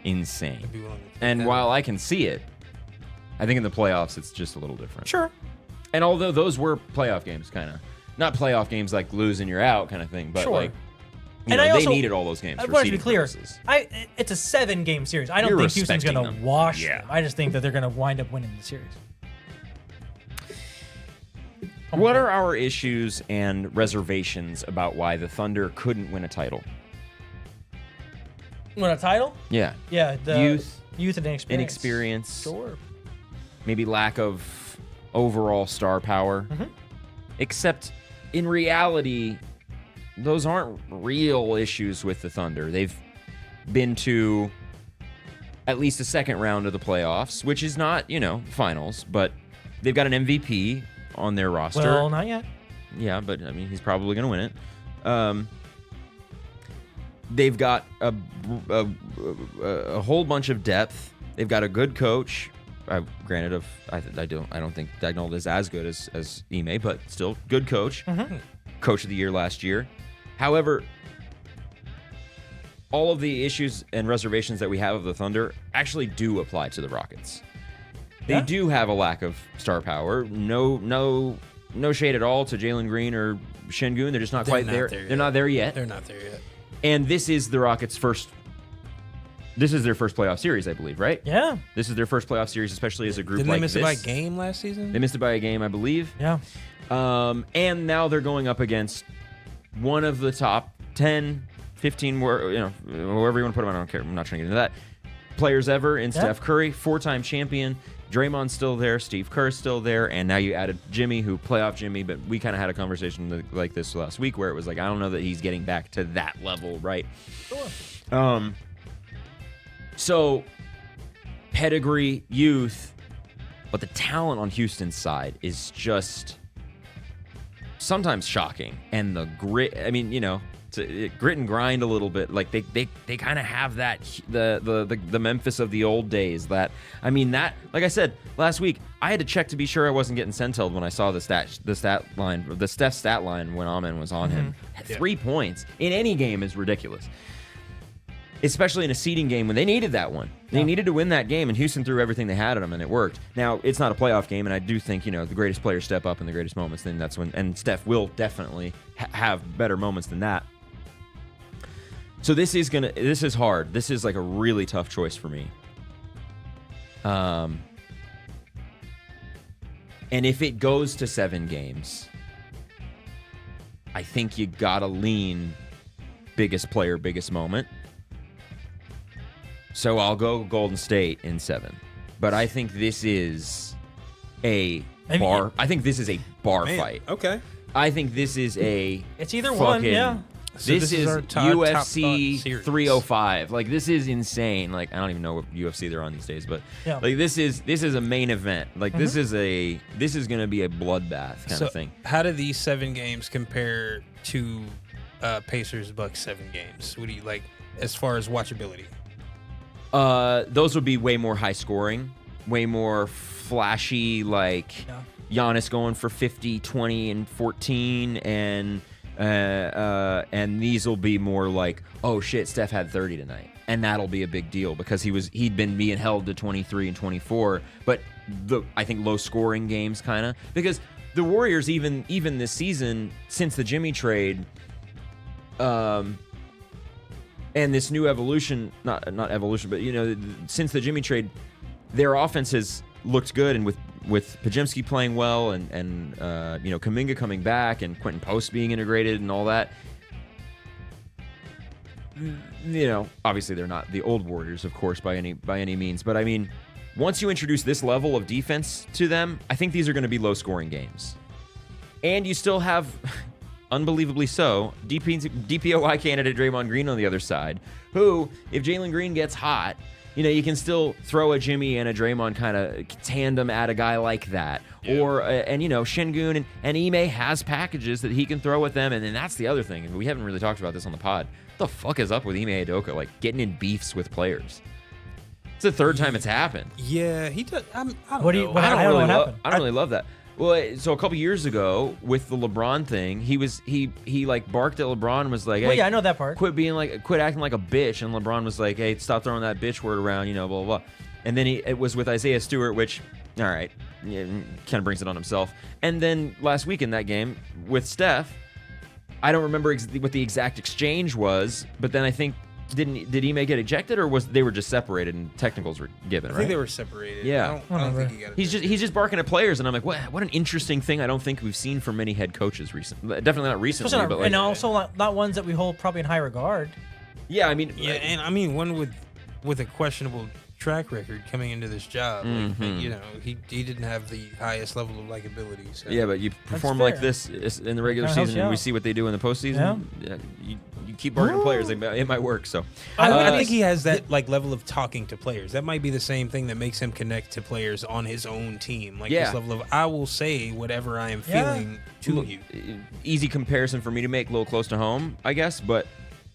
insane. willing to take And that. while I can see it, I think in the playoffs it's just a little different. Sure. And although those were playoff games, kind of not playoff games like losing you're out kind of thing, but Sure. like you And know, I they also- needed all those games. I for want to be seeding clear. purposes. It's a 7-game series. I don't You're think Houston's respecting going to them. wash Yeah. them. I just think that they're going to wind up winning the series. What are our issues and reservations about why the Thunder couldn't win a title? Win a title? Yeah, Yeah. The Youth, and inexperience. inexperience, Sure. maybe lack of overall star power. Mhm. Except in reality, those aren't real issues with the Thunder. They've been to at least a second round of the playoffs, which is not, finals, but they've got an MVP on their roster. Well, not yet. Yeah, but I mean, he's probably going to win it. They've got a whole bunch of depth. They've got a good coach. Granted, I don't think Daigneault is as good as Ime, but still good coach. Coach of the year last year. However, all of the issues and reservations that we have of the Thunder actually do apply to the Rockets. They Yeah. do have a lack of star power. No shade at all to Jalen Green or Şengün. They're just not They're quite not there. there They're yet. not there yet. They're not there yet. And this is the Rockets' first. This is their first playoff series, I believe, right? Yeah. This is their first playoff series, especially as a group Didn't like they miss this. it by a game last season? They missed it by a game, I believe. Yeah. And now they're going up against one of the top 10, 15, whoever you want to put them on, I don't care. I'm not trying to get into that. Players ever in Yeah. Steph Curry, 4-time champion. Draymond's still there. Steve Kerr's still there. And now you added Jimmy, who playoff Jimmy, but we kind of had a conversation like this last week where it was like, I don't know that he's getting back to that level, right? Sure. So, pedigree, youth, but the talent on Houston's side is just sometimes shocking. And the grit, I mean, grit and grind a little bit. Like they kind of have that the Memphis of the old days. That, I mean, that, like I said last week, I had to check to be sure I wasn't getting sentelled when I saw the Steph stat line when Amen was on him. 3 points in any game is ridiculous. Especially in a seeding game when they needed that one. They needed to win that game, and Houston threw everything they had at them, and it worked. Now, it's not a playoff game, and I do think, the greatest players step up in the greatest moments. Then that's when, and Steph will definitely have better moments than that. So this is hard. This is like a really tough choice for me. And if it goes to 7 games, I think you gotta lean biggest player, biggest moment. So I'll go Golden State in 7. But I think this is a bar. I think this is a bar fight. Okay. I think this is a. It's either one, yeah. So this is our top UFC series. 305. Like, this is insane. Like, I don't even know what UFC they're on these days, but like this is a main event. Like, this is gonna be a bloodbath kind of thing. How do these 7 games compare to Pacers Bucks 7 games? What do you like as far as watchability? Those would be way more high scoring, way more flashy, like Giannis going for 50, 20, and 14, and these will be more like, oh shit, Steph had 30 tonight, and that'll be a big deal because he'd been being held to 23 and 24. But I think low scoring games kind of, because the Warriors even this season since the Jimmy trade, and this new evolution, not evolution, but since the Jimmy trade, their offense has looked good, and with Podziemski playing well, and Kuminga coming back, and Quentin Post being integrated, and all that. Obviously they're not the old Warriors, of course, by any means, but I mean, once you introduce this level of defense to them, I think these are going to be low scoring games, and you still have. Unbelievably so, DPOY candidate Draymond Green on the other side, who, if Jalen Green gets hot, you can still throw a Jimmy and a Draymond kind of tandem at a guy like that. Yeah. Or, Şengün and Ime has packages that he can throw at them. And then that's the other thing. And we haven't really talked about this on the pod. What the fuck is up with Ime Udoka? Like, getting in beefs with players. It's the third time it's happened. Yeah, he does. I don't know. I don't really love that. Well, so a couple years ago with the LeBron thing, he like barked at LeBron and was like, "Hey, well, yeah, I know that part. Quit acting like a bitch." And LeBron was like, "Hey, stop throwing that bitch word around, blah blah blah." And then it was with Isaiah Stewart, which, all right, kind of brings it on himself. And then last week in that game with Steph, I don't remember what the exact exchange was, but then I think. Did Ime get ejected, or they were just separated and technicals were given? I think they were separated. Yeah, I don't think he got. He's just barking at players, and I'm like, what an interesting thing. I don't think we've seen from many head coaches recently. Definitely not recently, but and also not ones that we hold probably in high regard. Yeah, I mean, and I mean one with a questionable track record coming into this job. He didn't have the highest level of likability. So. Yeah, but you perform like this in the regular season, and we see what they do in the postseason. Yeah. You keep barking at players, it might work. So I think he has that level of talking to players. That might be the same thing that makes him connect to players on his own team. This level of, I will say whatever I am feeling to you. Easy comparison for me to make, a little close to home, I guess, but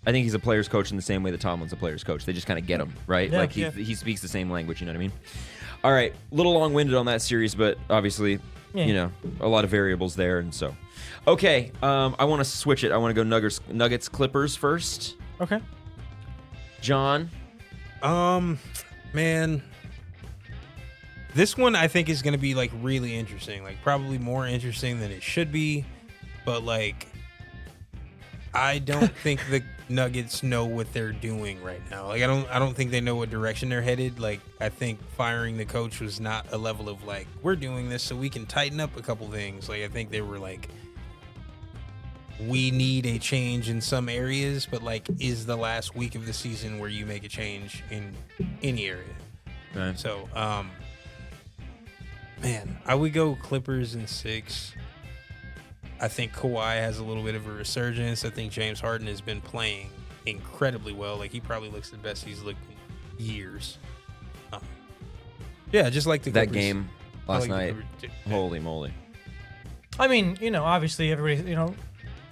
I think he's a player's coach in the same way that Tomlin's a player's coach. They just kind of get him, right? Yeah, he speaks the same language, you know what I mean? All right, a little long-winded on that series, but obviously, a lot of variables there, and so. Okay, I want to switch it. I want to go Nuggets Clippers first. Okay. John? Man. This one I think is going to be really interesting. Probably more interesting than it should be, but I don't think the Nuggets know what they're doing right now. I don't think they know what direction they're headed. I think firing the coach was not a level of we're doing this so we can tighten up a couple things. I think they were we need a change in some areas, but is the last week of the season where you make a change in any area. Right. So, man, I would go Clippers in 6. I think Kawhi has a little bit of a resurgence. I think James Harden has been playing incredibly well. He probably looks the best he's looked years. Yeah, just like the That Clippers. game I last like the night, Clippers. holy moly. I mean, obviously everybody,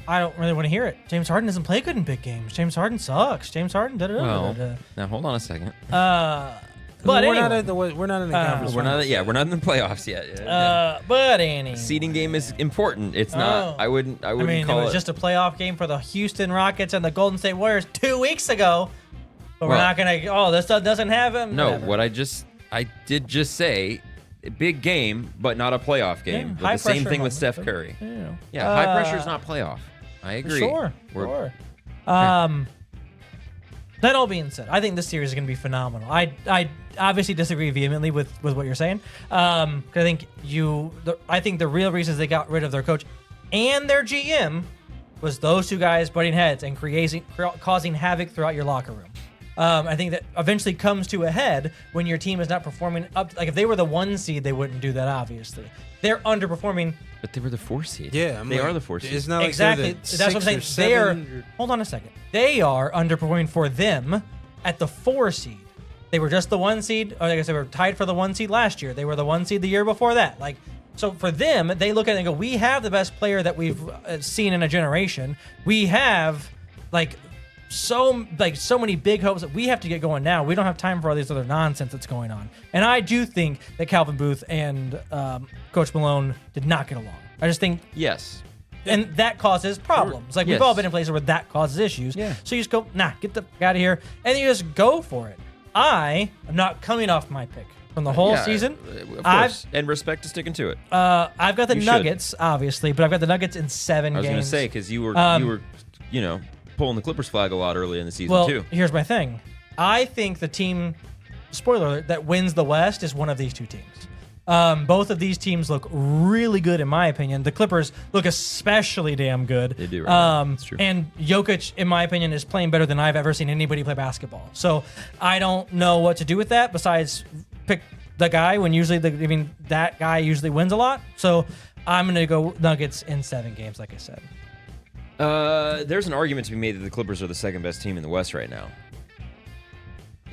I don't really want to hear it. James Harden doesn't play good in big games. James Harden sucks. James Harden, Well, now hold on a second. But we're not anyway. in the we're not in the conference. We're not. finals Yeah, yet. we're not in the playoffs yet. But anyway. Seeding game is important. It's not. Oh. I wouldn't. I mean, call it was just a playoff game for the Houston Rockets and the Golden State Warriors 2 weeks ago. But we're Well- not going to, this stuff doesn't have him. No, Whatever. what I did just say, big game, but not a playoff game. Yeah, But high the same pressure thing with moment, Steph Curry. Yeah. Yeah, high pressure is not playoff. I agree. Sure. We're- That all being said, I think this series is going to be phenomenal. I obviously disagree vehemently with what you're saying. 'Cause I think I think the real reasons they got rid of their coach and their GM was those two guys butting heads and causing havoc throughout your locker room. I think that eventually comes to a head when your team is not performing up. Like if they were the 1 seed, they wouldn't do that. Obviously, they're underperforming. But they were the 4 seed. Yeah, they are the 4 seed. It's not like Exactly. they're That's the what I'm saying. 6 or They are. 7 Hold on a second. They are underperforming for them at the 4 seed. They were just the 1 seed. Or I guess they were tied for the 1 seed last year. They were the 1 seed the year before that. Like, so for them, they look at it and go, "We have the best player that we've seen in a generation. We have so many big hopes that we have to get going now. We don't have time for all this other nonsense that's going on." And I do think that Calvin Booth and Coach Malone did not get along. I just think. Yes. And that causes problems. Like, Yes. we've all been in places where that causes issues. Yeah. So you just go, nah, get the fuck out of here. And then you just go for it. I am not coming off my pick from the whole Yeah, season. Of course. And respect to sticking to it. I've got the You should. Nuggets, obviously, but I've got the Nuggets in 7 I was games. going to say, because you were, pulling the Clippers flag a lot early in the season, Well, too. here's my thing. I think the team, spoiler alert, that wins the West is one of these two teams. Both of these teams look really good, in my opinion. The Clippers look especially damn good. They do right now. That's true. And Jokic, in my opinion, is playing better than I've ever seen anybody play basketball. So I don't know what to do with that besides pick the guy when usually that guy usually wins a lot. So I'm going to go Nuggets in 7 games, like I said. There's an argument to be made that the Clippers are the second best team in the West right now.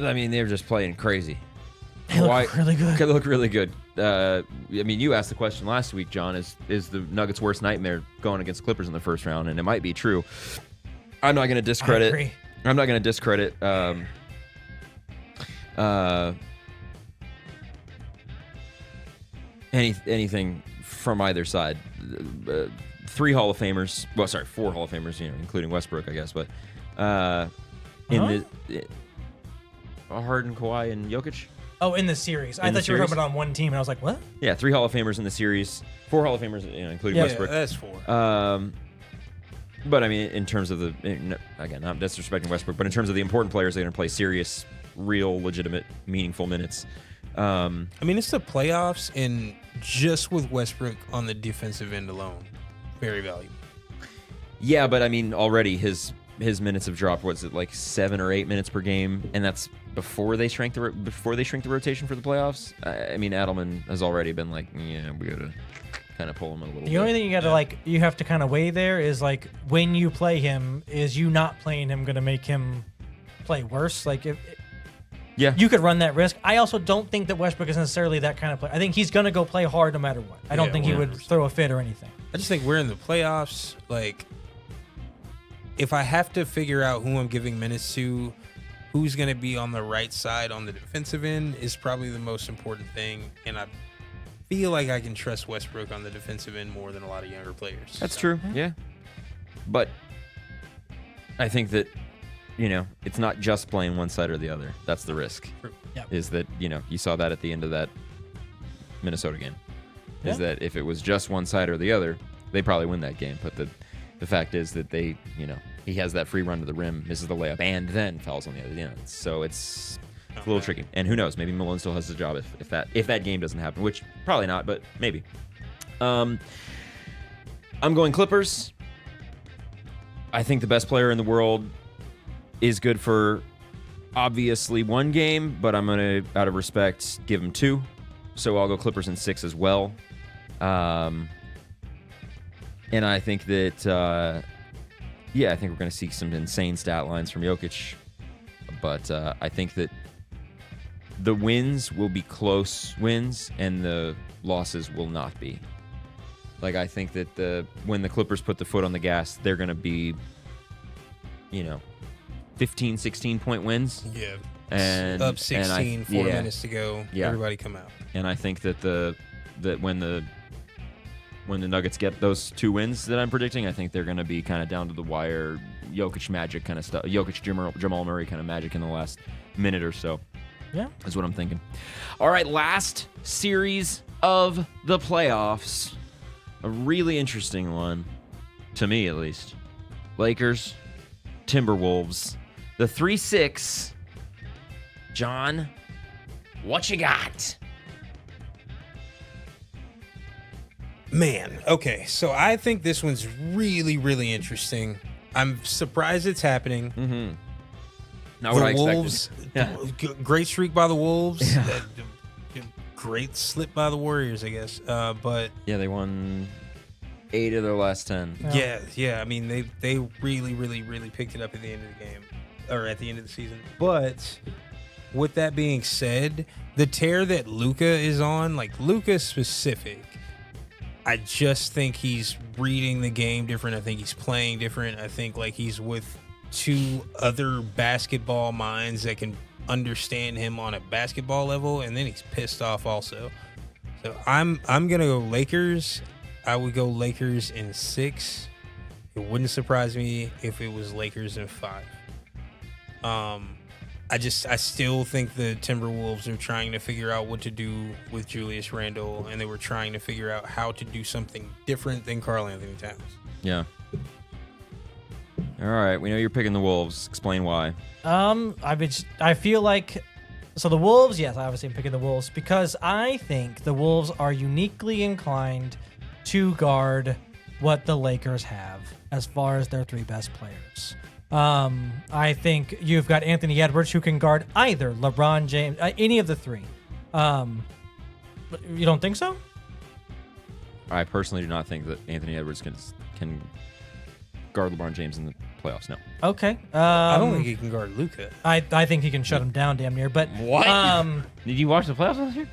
I mean, they're just playing crazy. They look really good. They look really good. I mean, you asked the question last week, John, is the Nuggets' worst nightmare going against Clippers in the first round? And it might be true. I'm not going to discredit. I agree. I'm not going to discredit anything from either side. 3 Hall of Famers. Well, sorry, 4 Hall of Famers, including Westbrook, I guess. But Harden, Kawhi, and Jokic. Oh, in the series. I In the thought you were talking series? about on one team, and I was like, what? Yeah, 3 Hall of Famers in the series. 4 Hall of Famers, including Yeah. Westbrook. that's 4. But I mean, in terms of again, not disrespecting Westbrook, but in terms of the important players that are going to play serious, real, legitimate, meaningful minutes. I mean, it's the playoffs, and just with Westbrook on the defensive end alone, very valuable. Yeah, but I mean, already his minutes have dropped. What's it, like 7 or 8 minutes per game, and that's before they shrink the rotation for the playoffs. I mean, Adelman has already been like, yeah, we gotta kind of pull him a little bit. The only thing you got to you have to kind of weigh there is when you play him, is you not playing him going to make him play worse? Yeah. You could run that risk. I also don't think that Westbrook is necessarily that kind of player. I think he's going to go play hard no matter what. I don't Yeah, think he would 100%. throw a fit or anything. I just think we're in the playoffs. If I have to figure out who I'm giving minutes to, who's going to be on the right side on the defensive end is probably the most important thing. And I feel like I can trust Westbrook on the defensive end more than a lot of younger players. That's true. Yeah. But I think that, it's not just playing one side or the other. That's the risk. Yep. Is that, you saw that at the end of that Minnesota game. Is Yeah. that if it was just one side or the other, they probably win that game. But the fact is that they, he has that free run to the rim, misses the layup, and then fouls on the other end. So it's a little tricky. And who knows? Maybe Malone still has the job if that game doesn't happen, which probably not, but maybe. I'm going Clippers. I think the best player in the world is good for obviously 1 game, but I'm going to, out of respect, give him 2. So I'll go Clippers in 6 as well. And I think that, I think we're going to see some insane stat lines from Jokic. But I think that the wins will be close wins and the losses will not be. Like, I think that when the Clippers put the foot on the gas, they're going to be, 15, 16-point wins. Yeah. And Up 16, 4 yeah. minutes to go. Yeah. Everybody come out. And I think that when the Nuggets get those 2 wins that I'm predicting, I think they're going to be kind of down to the wire, Jokic magic kind of stuff, Jokic Jamal Murray kind of magic in the last minute or so. Yeah. Is what I'm thinking. All right, last series of the playoffs. A really interesting one, to me at least. Lakers, Timberwolves. The 3-6. John, what you got? Man, okay. So I think this one's really, really interesting. I'm surprised it's happening. Mm-hmm. Not what I expected. Wolves, Yeah. great streak by the Wolves. Great slip by the Warriors, I guess. But Yeah, they won 8 of their last 10. yeah. I mean, they really, really, really picked it up at the end of the game, or at the end of the season. But with that being said, the tear that Luka is on, like Luka specific, I just think he's reading the game different. I think he's playing different. I think like he's with 2 other basketball minds that can understand him on a basketball level, and then he's pissed off also. So I'm gonna go Lakers. I would go Lakers in 6. It wouldn't surprise me if it was Lakers in 5. I still think the Timberwolves are trying to figure out what to do with Julius Randle, and they were trying to figure out how to do something different than Karl Anthony Towns. Yeah. All right, we know you're picking the Wolves. Explain why. I feel like the Wolves. Yes, obviously I'm picking the Wolves because I think the Wolves are uniquely inclined to guard what the Lakers have as far as their 3 best players. I think you've got Anthony Edwards who can guard either LeBron James, any of the 3. You don't think so? I personally do not think that Anthony Edwards can guard LeBron James in the playoffs. No. Okay. I don't think he can guard Luka. I think he can shut him down damn near. But What? Did you watch the playoffs last year?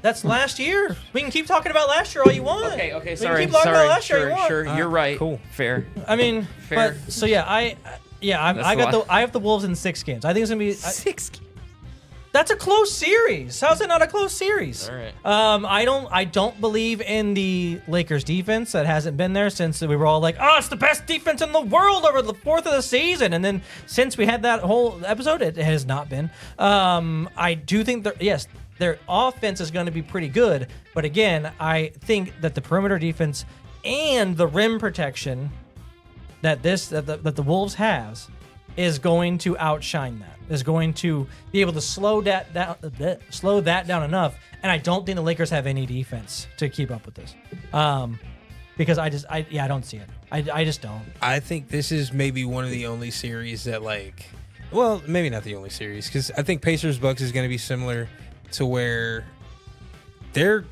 that's last year. We can keep talking about last year all you want. Okay, We sorry. can keep talking about last year all you want. Sure. You're right. Cool. Fair. I mean, Fair. but so yeah, I That's have the Wolves in 6 games. I think it's gonna be 6. that's a close series. How's it not a close series? All right. I don't believe in the Lakers defense. That hasn't been there since we were all like, oh, it's the best defense in the world over the 4th of the season. And then since we had that whole episode, it has not been. I do think that their offense is going to be pretty good, but again, I think that the perimeter defense and the rim protection that the Wolves has is going to outshine that. Is going to be able to slow that down enough, and I don't think the Lakers have any defense to keep up with this. Because I don't see it. I just don't. I think this is maybe one of the only series that well, maybe not the only series, because I think Pacers Bucks is going to be similar to where they're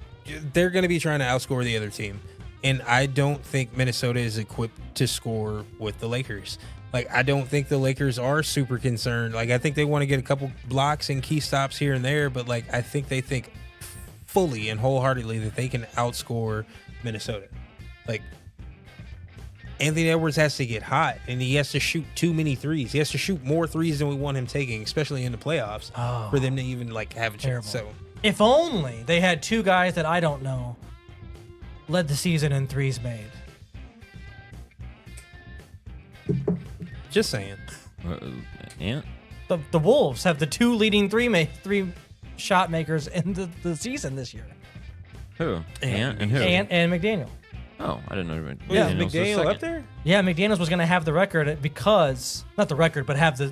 going to be trying to outscore the other team, and I don't think Minnesota is equipped to score with the Lakers. I don't think the Lakers are super concerned. I think they want to get a couple blocks and key stops here and there, but I think they think fully and wholeheartedly that they can outscore Minnesota. Anthony Edwards has to get hot, and he has to shoot too many threes. He has to shoot more threes than we want him taking, especially in the playoffs, for them to even have a chance. Terrible. So If only they had 2 guys that I don't know led the season in threes made. just saying. Ant? The Wolves have the 2 leading three shot makers in the season this year. Who? Ant and who? And McDaniel. Oh, I didn't know. Yeah, McDaniels was McDaniel second. up there? Yeah, McDaniels was going to have the record because, not the record, but have he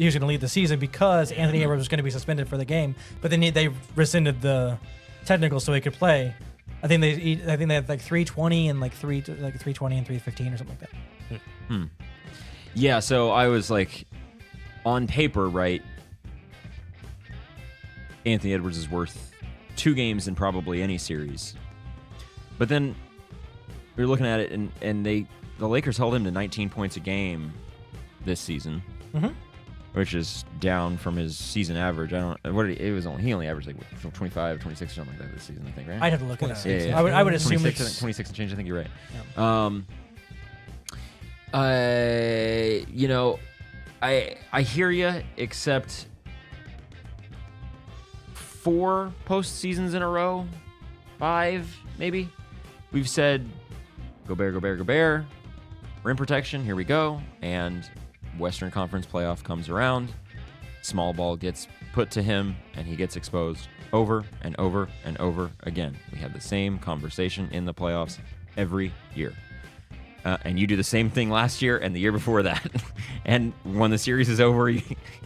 was going to lead the season because Anthony Edwards was going to be suspended for the game. But then they rescinded the technical so he could play. I think they had 320 and 320 and 315 or something like that. Yeah, so I was on paper, right? Anthony Edwards is worth 2 games in probably any series. But then we were looking at it, and the Lakers held him to 19 points a game this season. Mhm. which is down from his season average. I don't. What did he only averaged like 25, 26 or something like that this season. I think, right? I'd have to look it up. Yeah. I would assume 26, it's 26 and change. I think you're right. Yeah. You know, I hear you, except 4 postseasons in a row, 5 maybe. We've said Gobert, Gobert, Gobert, rim protection. Here we go, and Western Conference playoff comes around. Small ball gets put to him, and he gets exposed over and over and over again. We have the same conversation in the playoffs every year. And you do the same thing last year and the year before that. And when the series is over,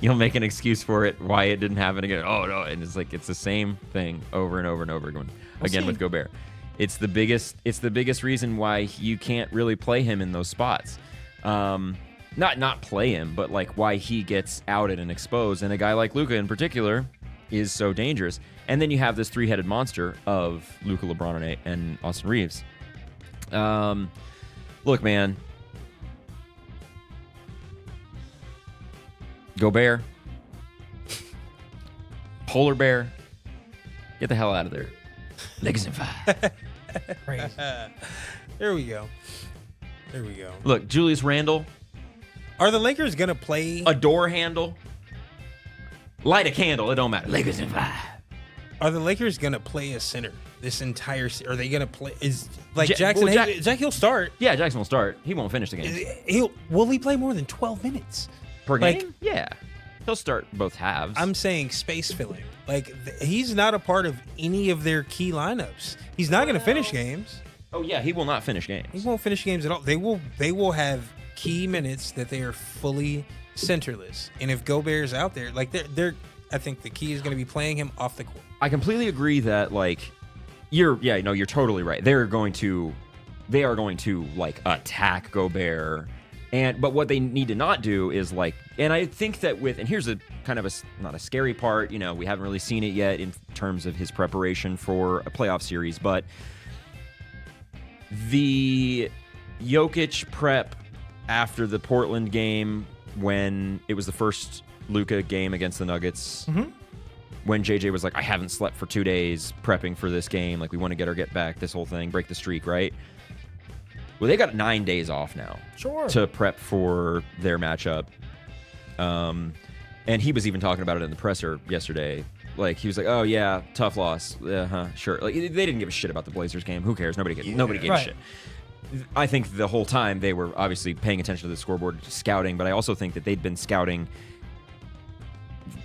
you'll make an excuse for it, why it didn't happen again. Oh, no. And it's like it's the same thing over and over and over again with Gobert. It's the biggest reason why you can't really play him in those spots. Not play him, but like why he gets outed and exposed. And a guy like Luka in particular is so dangerous. And then you have this 3-headed monster of Luka, LeBron, and Austin Reeves. Look, man. Gobert. Polar Bear. Get the hell out of there. Lakers in 5. crazy. There we go. Look, Julius Randle. Are the Lakers gonna play? A door handle. Light a candle. It don't matter. Lakers in 5. Are the Lakers gonna play a center this entire? Are they gonna play? Is like Ja- Jackson? well, Jack, he'll start. Yeah, Jackson will start. He won't finish the game. Will he play more than 12 minutes Per like- game? Yeah. He'll start both halves. I'm saying space filling. Like he's not a part of any of their key lineups. He's not gonna finish games. Oh, yeah. He will not finish He games. won't finish games at all. They will have key minutes that they are fully centerless. And if Gobert's out there, like they're I think the key is going to be playing him off the court. I completely agree that, like, you're totally right. They are going to like attack Gobert. But what they need to not do is like, and I think that and here's a kind of not a scary part, we haven't really seen it yet in terms of his preparation for a playoff series, but the Jokic prep after the Portland game when it was the first Luka game against the Nuggets, when JJ was like, I haven't slept for 2 days prepping for this game, like we want to get back, this whole thing, break the streak, right? Well, they got 9 days off now to prep for their matchup. And he was even talking about it in the presser yesterday. Like, he was like, oh, yeah, tough loss. Sure. Like, they didn't give a shit about the Blazers game. Who cares? Nobody gave a shit. I think the whole time they were obviously paying attention to the scoreboard, scouting, but I also think that they'd been scouting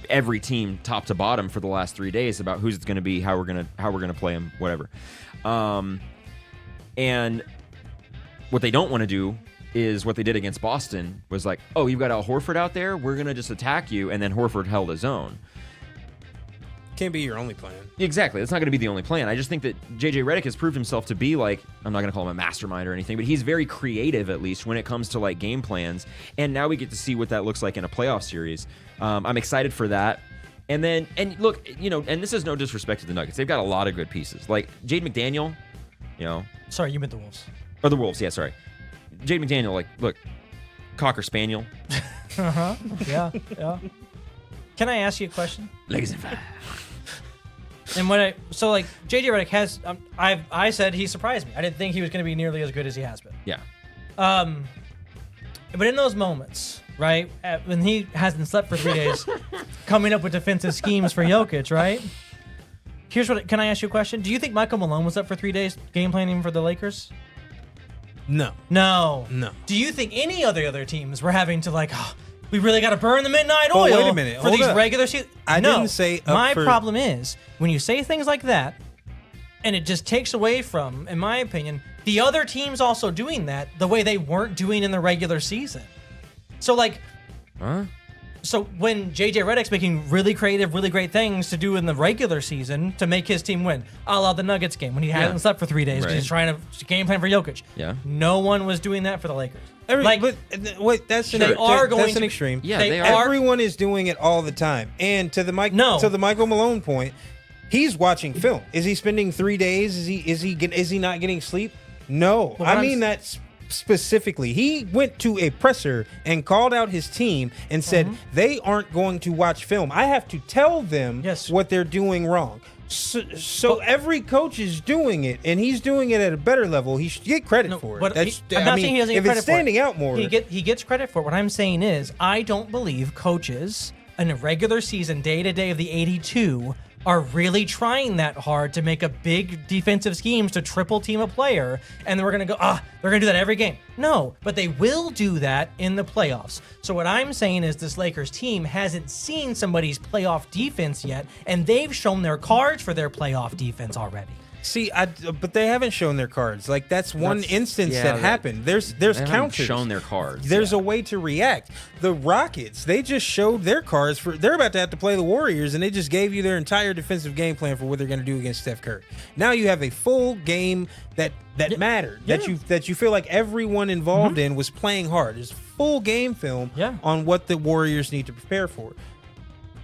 every team top to bottom for the last 3 days about who's it's going to be, how we're going to play them, whatever. And what they don't want to do is what they did against Boston was like, oh, you've got Al Horford out there, we're going to just attack you, and then Horford held his own. Can't be your only plan. Exactly. That's not going to be the only plan. I just think that JJ Redick has proved himself to be like, I'm not going to call him a mastermind or anything, but he's very creative, at least when it comes to like game plans. And now we get to see what that looks like in a playoff series. I'm excited for that. And look, and this is no disrespect to the Nuggets. They've got a lot of good pieces. Like Jade McDaniel, Sorry, you meant the Wolves. Or the Wolves, yeah, sorry. Jade McDaniel, like, look, Cocker Spaniel. Yeah. Can I ask you a question? Legs in 5. And JJ Redick has, I said he surprised me. I didn't think he was going to be nearly as good as he has been. Yeah. But in those moments, right, when he hasn't slept for 3 days, coming up with defensive schemes for Jokic, right? Can I ask you a question? Do you think Michael Malone was up for 3 days game planning for the Lakers? No. Do you think any of the other teams were having to we really got to burn the midnight Oh, oil wait a minute. for Hold these up. regular season? I No. didn't say up My for- problem is when you say things like that, and it just takes away from, in my opinion, the other teams also doing that the way they weren't doing in the regular season. So So when JJ Redick's making really creative, really great things to do in the regular season to make his team win, a la the Nuggets game when he hadn't slept for 3 days because Right. he's trying to game plan for Jokic. Yeah. No one was doing that for the Lakers. Wait, that's They are going that's to an be- extreme. Yeah, they they are. are. Everyone is doing it all the time. And to the No. Michael Malone point, he's watching film. Is he spending 3 days? Is he not getting sleep? No. Well, I I'm mean s- that's specifically. He went to a presser and called out his team and said they aren't going to watch film. I have to tell them what they're doing wrong. So every coach is doing it, and he's doing it at a better level. He should get credit for it. But I'm not saying he doesn't get credit if it's standing for it. out more. He gets credit for it. What I'm saying is, I don't believe coaches in a regular season, day to day of the 82, are really trying that hard to make a big defensive schemes to triple team a player, and then we're gonna go, they're gonna do that every game. No, but they will do that in the playoffs. So what I'm saying is this Lakers team hasn't seen somebody's playoff defense yet, and they've shown their cards for their playoff defense already. See, but they haven't shown their cards. Like that's one instance that happened. There's counters. Shown their cards. There's a way to react. The Rockets, they just showed their cards for. They're about to have to play the Warriors, and they just gave you their entire defensive game plan for what they're going to do against Steph Curry. Now you have a full game that mattered. That you feel like everyone involved in was playing hard. There's full game film on what the Warriors need to prepare for.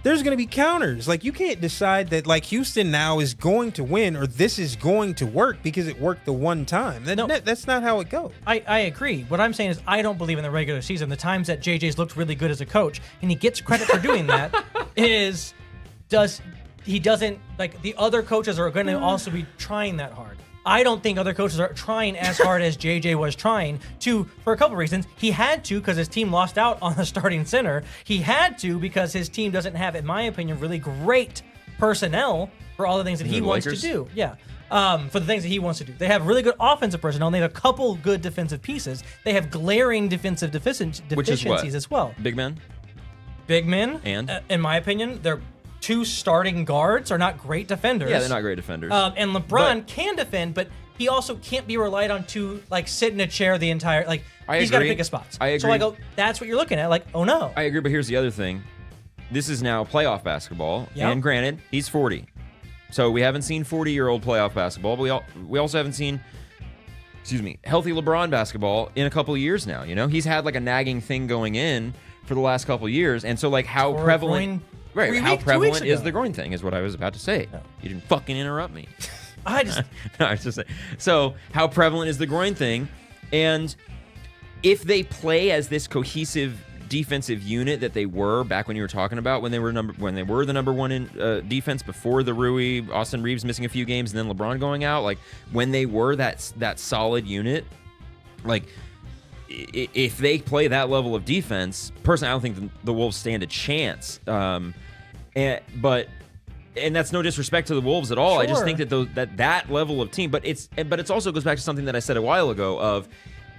There's going to be counters. Like, you can't decide that, like, Houston now is going to win or this is going to work because it worked the one time. That's not how it goes. I agree. What I'm saying is I don't believe in the regular season. The times that JJ's looked really good as a coach, and he gets credit for doing that, he doesn't, like, the other coaches are going to also be trying that hard. I don't think other coaches are trying as hard as JJ was trying for a couple reasons. He had to because his team lost out on the starting center. He had to because his team doesn't have, in my opinion, really great personnel for all the things that he wants to do. Yeah. For the things that he wants to do. They have really good offensive personnel, and they have a couple good defensive pieces. They have glaring defensive deficiencies as well. Big men? Big men. And? In my opinion, they're two starting guards are not great defenders. Yeah, they're not great defenders. And LeBron can defend, but he also can't be relied on to like sit in a chair the entire he's got to pick his spots. I agree. So I go, that's what you're looking at. Like, oh no. I agree, but here's the other thing. This is now playoff basketball, and granted, he's 40. So we haven't seen 40-year-old playoff basketball, but we also haven't seen healthy LeBron basketball in a couple of years now. You know, he's had like a nagging thing going in for the last couple of years, and so like how prevalent is the groin thing is what I was about to say. No. You didn't fucking interrupt me. I was just saying. So how prevalent is the groin thing? And if they play as this cohesive defensive unit that they were back when you were talking about when they were the number one in defense before the Rui, Austin Reeves missing a few games, and then LeBron going out, like when they were that solid unit, like if they play that level of defense, personally, I don't think the Wolves stand a chance. But that's no disrespect to the Wolves at all. Sure. I just think that that level of team, but it's also goes back to something that I said a while ago of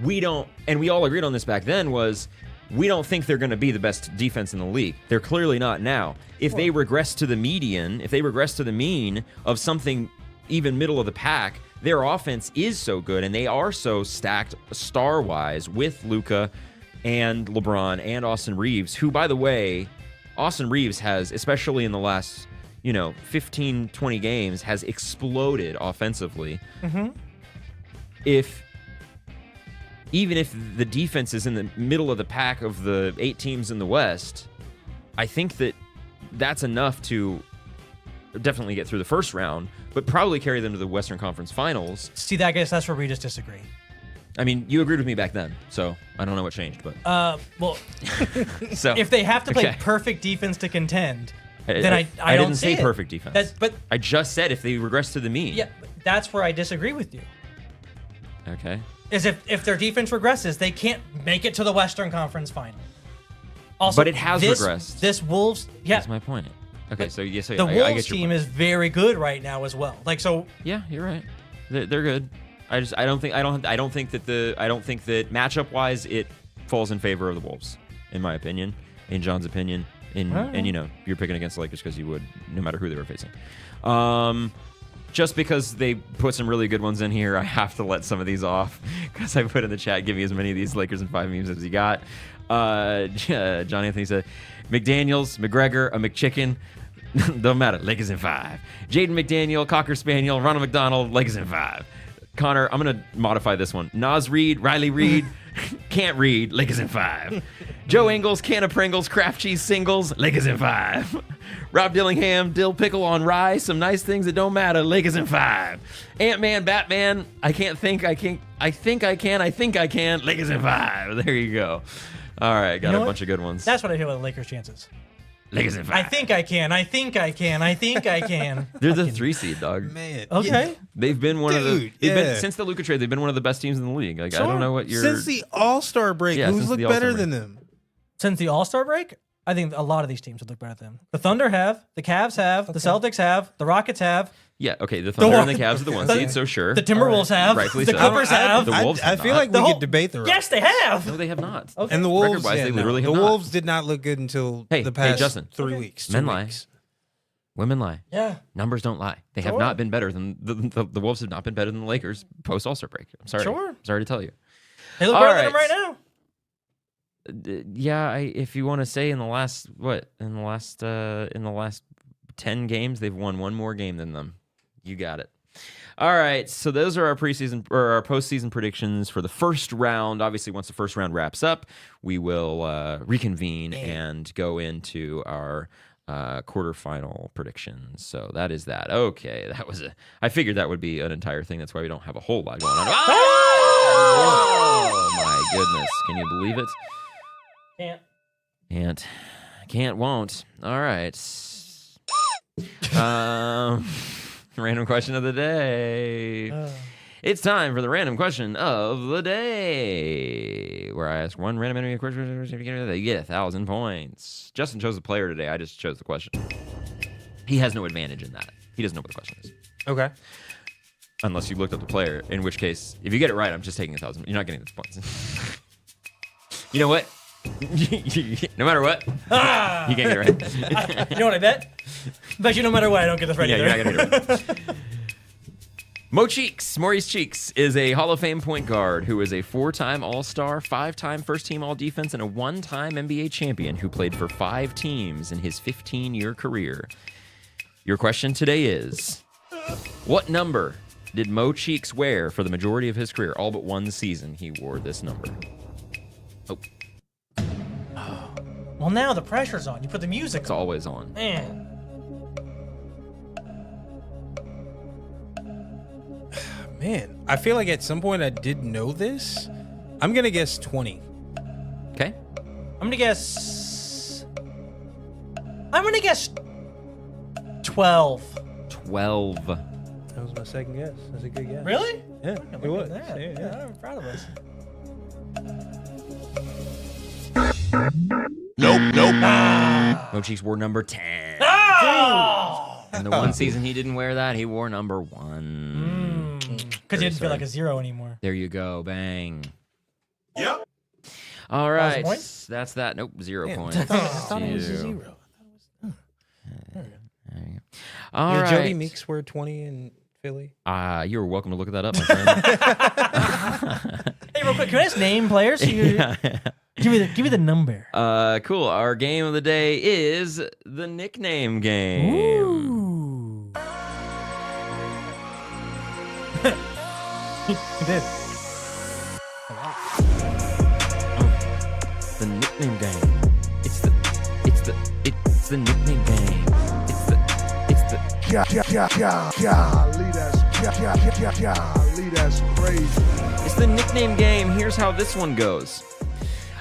we don't, and we all agreed on this back then, was we don't think they're going to be the best defense in the league. They're clearly not now. If they regress to the median, if they regress to the mean of something even middle of the pack, their offense is so good and they are so stacked star-wise with Luka and LeBron and Austin Reeves, who, by the way, Austin Reeves has, especially in the last, 15, 20 games, has exploded offensively. Mm-hmm. Even if the defense is in the middle of the pack of the 8 teams in the West, I think that's enough to definitely get through the first round, but probably carry them to the Western Conference Finals. See, I guess that's where we just disagree. I mean, you agreed with me back then, so I don't know what changed, but so if they have to play perfect defense to contend, then I don't didn't say it. Perfect defense. But I just said if they regress to the mean. Yeah, that's where I disagree with you. Okay. Is if their defense regresses, they can't make it to the Western Conference Final. Also, but it has regressed. This Wolves, that's my point. Okay, so yes, the Wolves team is very good right now as well. Like so. Yeah, you're right. They're good. I don't think that matchup wise it falls in favor of the Wolves, in my opinion, in John's opinion, and you're picking against the Lakers because you would no matter who they were facing. Just because they put some really good ones in here, I have to let some of these off because I put in the chat, give me as many of these Lakers in 5 memes as you got. John Anthony said, McDaniels, McGregor, a McChicken. Don't matter. Lakers in 5. Jaden McDaniel, Cocker Spaniel, Ronald McDonald, Lakers in 5. Connor, I'm going to modify this one. Nas Reed, Riley Reed, can't read, Lakers in 5. Joe Ingles, can of Pringles, Kraft cheese singles, Lakers in 5. Rob Dillingham, dill pickle on rye, some nice things that don't matter, Lakers in 5. Ant-Man, Batman, I think I can, Lakers in 5. There you go. All right, got You know a what? bunch of good ones. That's what I feel about the Lakers' chances. Lakers in 5. I think I can. They're the 3 seed, dog. Man. Okay. They've been one of the Dude, they've been yeah. since the Luka trade. They've been one of the best teams in the league. Like I don't know what you're. Since the All-Star break, Yeah, who's since looked the All-Star better break. than them? Since the All-Star break, I think a lot of these teams would look better than them. The Thunder have, the Cavs have, the Celtics have, the Rockets have, Yeah, okay. The Thunder Wa- and the Cavs are the 1 the- seed, so sure. the Timberwolves have, Rightfully the so. Clippers have. The Wolves I have feel not. like The we whole- could debate the Yes, they have. No, they have not. Okay. And the Wolves, Record-wise, yeah, they no. literally have the not. Wolves did not look good until Hey, the hey, past Justin. 3 weeks. Men 2 lie. weeks. Women lie. Yeah. Numbers don't lie. They have Sure. not been better than the Wolves have not been better than the Lakers post All-Star break. I'm sorry. Sure. Sorry to tell you. They look All better than them right. right now. Yeah, if you want to say in the last 10 games, they've won one more game than them. You got it. All right, so those are our preseason or our postseason predictions for the first round. Obviously, once the first round wraps up, we will reconvene and go into our quarterfinal predictions. So that is that. Okay, that was I figured that would be an entire thing. That's why we don't have a whole lot going on. Oh my goodness! Can you believe it? Can't, won't. All right. Random question of the day. It's time for the random question of the day, where I ask one random enemy question. If you get it, you get 1,000 points. Justin chose the player today. I just chose the question. He has no advantage in that. He doesn't know what the question is, Okay. unless you looked up the player. In which case, if you get it right, I'm just taking 1,000. You're not getting the points. You know what? No matter what, you can't get it right. You know what I bet? Bet you no matter what, I don't get this right Yeah, either. you're not gonna get it right. Maurice Cheeks is a Hall of Fame point guard who is a 4-time All-Star, 5-time first-team All-Defense, and a 1-time NBA champion who played for 5 teams in his 15-year career. Your question today is, what number did Mo Cheeks wear for the majority of his career? All but one season he wore this number. Oh, Well, now the pressure's on. You put the music it's on. always on. Man. Man, I feel like at some point I did know this. I'm going to guess 20. Okay. I'm going to guess 12. 12. That was my second guess. That's a good guess. Really? Yeah, Look it at was. that. Yeah. I'm proud of us. Mo Cheeks wore number 10. Oh! And the one season he didn't wear that, he wore number 1. Because you didn't feel like a 0 anymore. There you go. Bang. Yep. All right. points? That's that. Nope. 0 Damn, points. I thought it was a Two. 0. There you go. All Did right. Jody Meeks wear 20 in Philly? You're welcome to look that up, my friend. Hey, real quick, can I just name players? Yeah. Give me the number. Cool. Our game of the day is the nickname game. Ooh. He did. The nickname game. It's the nickname game. It's the That's crazy. It's the nickname game. Here's how this one goes.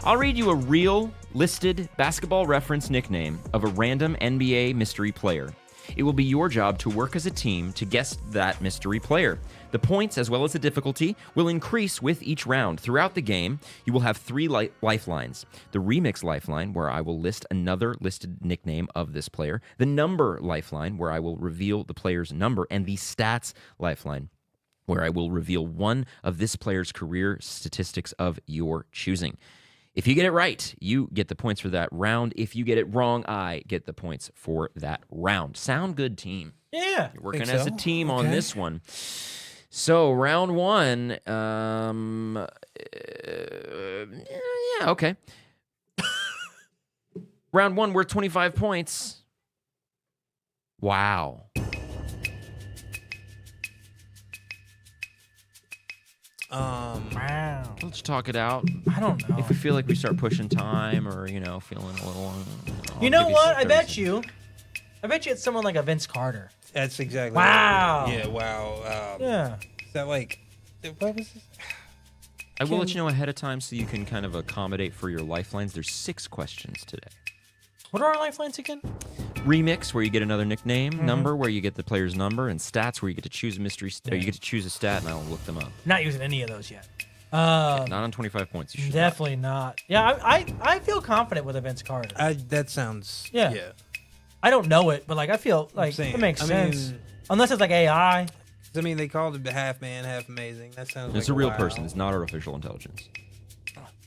I'll read you a real, listed basketball reference nickname of a random NBA mystery player. It will be your job to work as a team to guess that mystery player. The points, as well as the difficulty, will increase with each round. Throughout the game, you will have 3 lifelines. The remix lifeline, where I will list another listed nickname of this player. The number lifeline, where I will reveal the player's number. And the stats lifeline, where I will reveal one of this player's career statistics of your choosing. If you get it right, you get the points for that round. If you get it wrong, I get the points for that round. Sound good, team? Yeah. You're working Think as a so? team on Okay. this one. So round 1, yeah, okay. Round 1 worth 25 points. Wow. Wow. Let's talk it out. I don't know. If we feel like we start pushing time, or feeling a little. You know what? I bet you it's someone like a Vince Carter. That's exactly. Wow. Yeah. Wow. Yeah. Is that like? What was this? I will let you know ahead of time so you can kind of accommodate for your lifelines. There's 6 questions today. What are our lifelines again? Remix, where you get another nickname. Mm-hmm. Number, where you get the player's number. And stats, where you get to choose a mystery. Or you get to choose a stat, and I'll look them up. Not using any of those yet. Not on 25 points. You should not. Definitely not. Yeah, I feel confident with a Vince Carter. That sounds. Yeah. Yeah. I don't know it, but like I feel like saying, it makes I sense. mean- Unless it's like AI. I mean, they called him the half man, half amazing. That sounds. It's like a real wow. person. It's not artificial intelligence.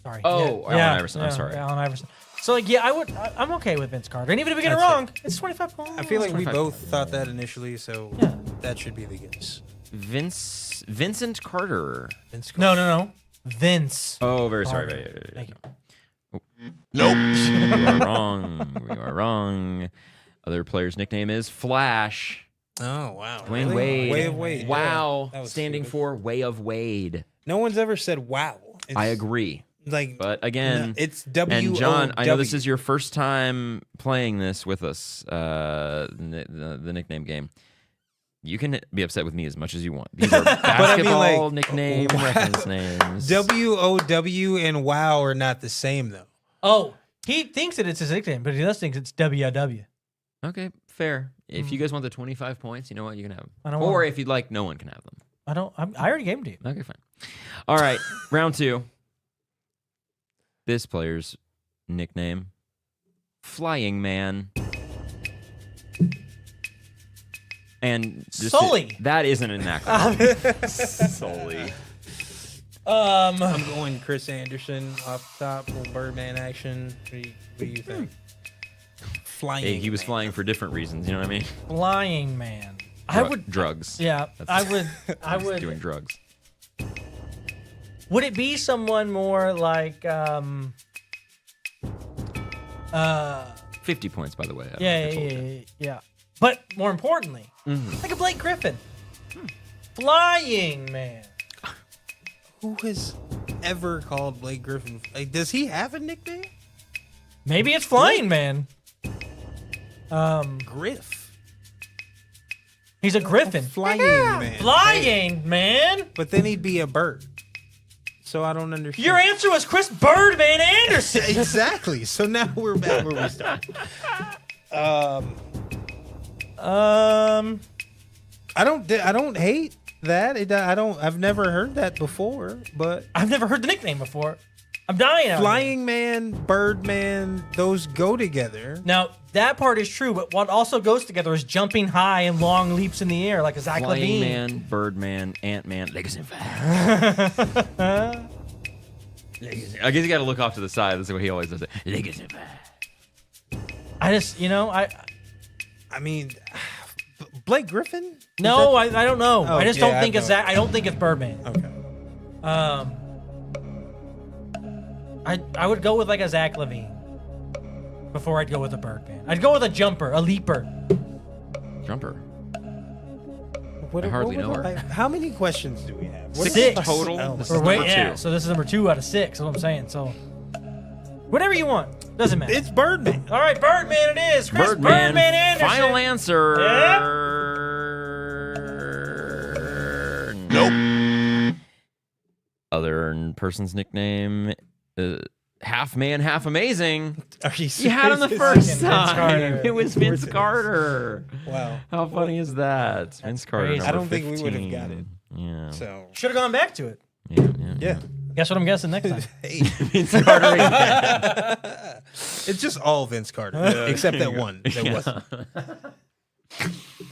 Sorry. Oh, Allen Iverson. I'm sorry. Allen Iverson. So like, yeah, I'm okay with Vince Carter, and even if we get it That's wrong, it's 25 points. I feel like we 25 both thought that initially, so Yeah. that should be the guess. Vincent Carter. Vince No. Vince. Oh, very sorry. Carter. Thank you. You are wrong. We are wrong. Other player's nickname is Flash. Oh wow. Dwayne Really? Wade. Way of Wade. Wow. Yeah, that was Standing stupid. for Way of Wade. No one's ever said wow. It's I agree. Like, But again, no, it's W. and John, I know this is your first time playing this with us, the nickname game. You can be upset with me as much as you want. These are basketball nickname reference names. WOW and wow are not the same though. Oh, he thinks that it's his nickname, but he does think it's WW. Okay, fair. If you guys want the 25 points, you know what? You can have them. I don't Or want- if you'd like, no one can have them. I already gave him to you. Okay, fine. All right, round 2. This player's nickname, Flying Man. And just Sully. that isn't an acronym. Sully. I'm going Chris Anderson off the top. Little Birdman action. What do you think? Flying. Hey, he was man. flying for different reasons. You know what I mean? Flying Man. I would. drugs. Yeah, I would. I He's would. doing drugs. Would it be someone more like 50 points, by the way. I don't know Yeah, if I told you. yeah. But more importantly, like a Blake Griffin. Flying Man. Who has ever called Blake Griffin? Like, does he have a nickname? Maybe it's Flying Man. Griff. He's a Griffin. Flying man. Flying Man. But then he'd be a bird. So I don't understand. Your answer was Chris Birdman Anderson. Exactly. So now we're back where we started. I don't hate that. I've never heard that before. But I've never heard the nickname before. I'm dying. out here. Flying Man, Birdman, those go together. Now that part is true, but what also goes together is jumping high and long leaps in the air, like a Zach Flying Levine. Man, Birdman, Ant-Man, Legacy Flash. I guess you got to look off to the side. That's what he always does. Legacy Flash. I just, I mean, Blake Griffin? no, I don't know. Oh, I just yeah, don't think I it's know. that. I don't think it's Birdman. Okay. I would go with like a Zach Levine before I'd go with a Birdman. I'd go with a jumper, a leaper. Jumper. What, I hardly know her. How many questions do we have? What Six. is- total. Oh, This Or is wait, number yeah. 2. So this is number 2 out of 6. That's what I'm saying. So whatever you want, doesn't matter. it's Birdman. All right, Birdman it is. Chris Birdman, Anderson. final answer. Nope. Other person's nickname, half man, half amazing. Are you You had him the serious? first Vince time. Carter. It was Vince Carter. Wow. How funny is that? Vince Carter. crazy. number I don't think we would have 15. got it. Yeah. So Should have gone back to it. Yeah. yeah. Guess what I'm guessing next time. Hey, Vince Carter. again. it's just all Vince Carter, except that one that wasn't.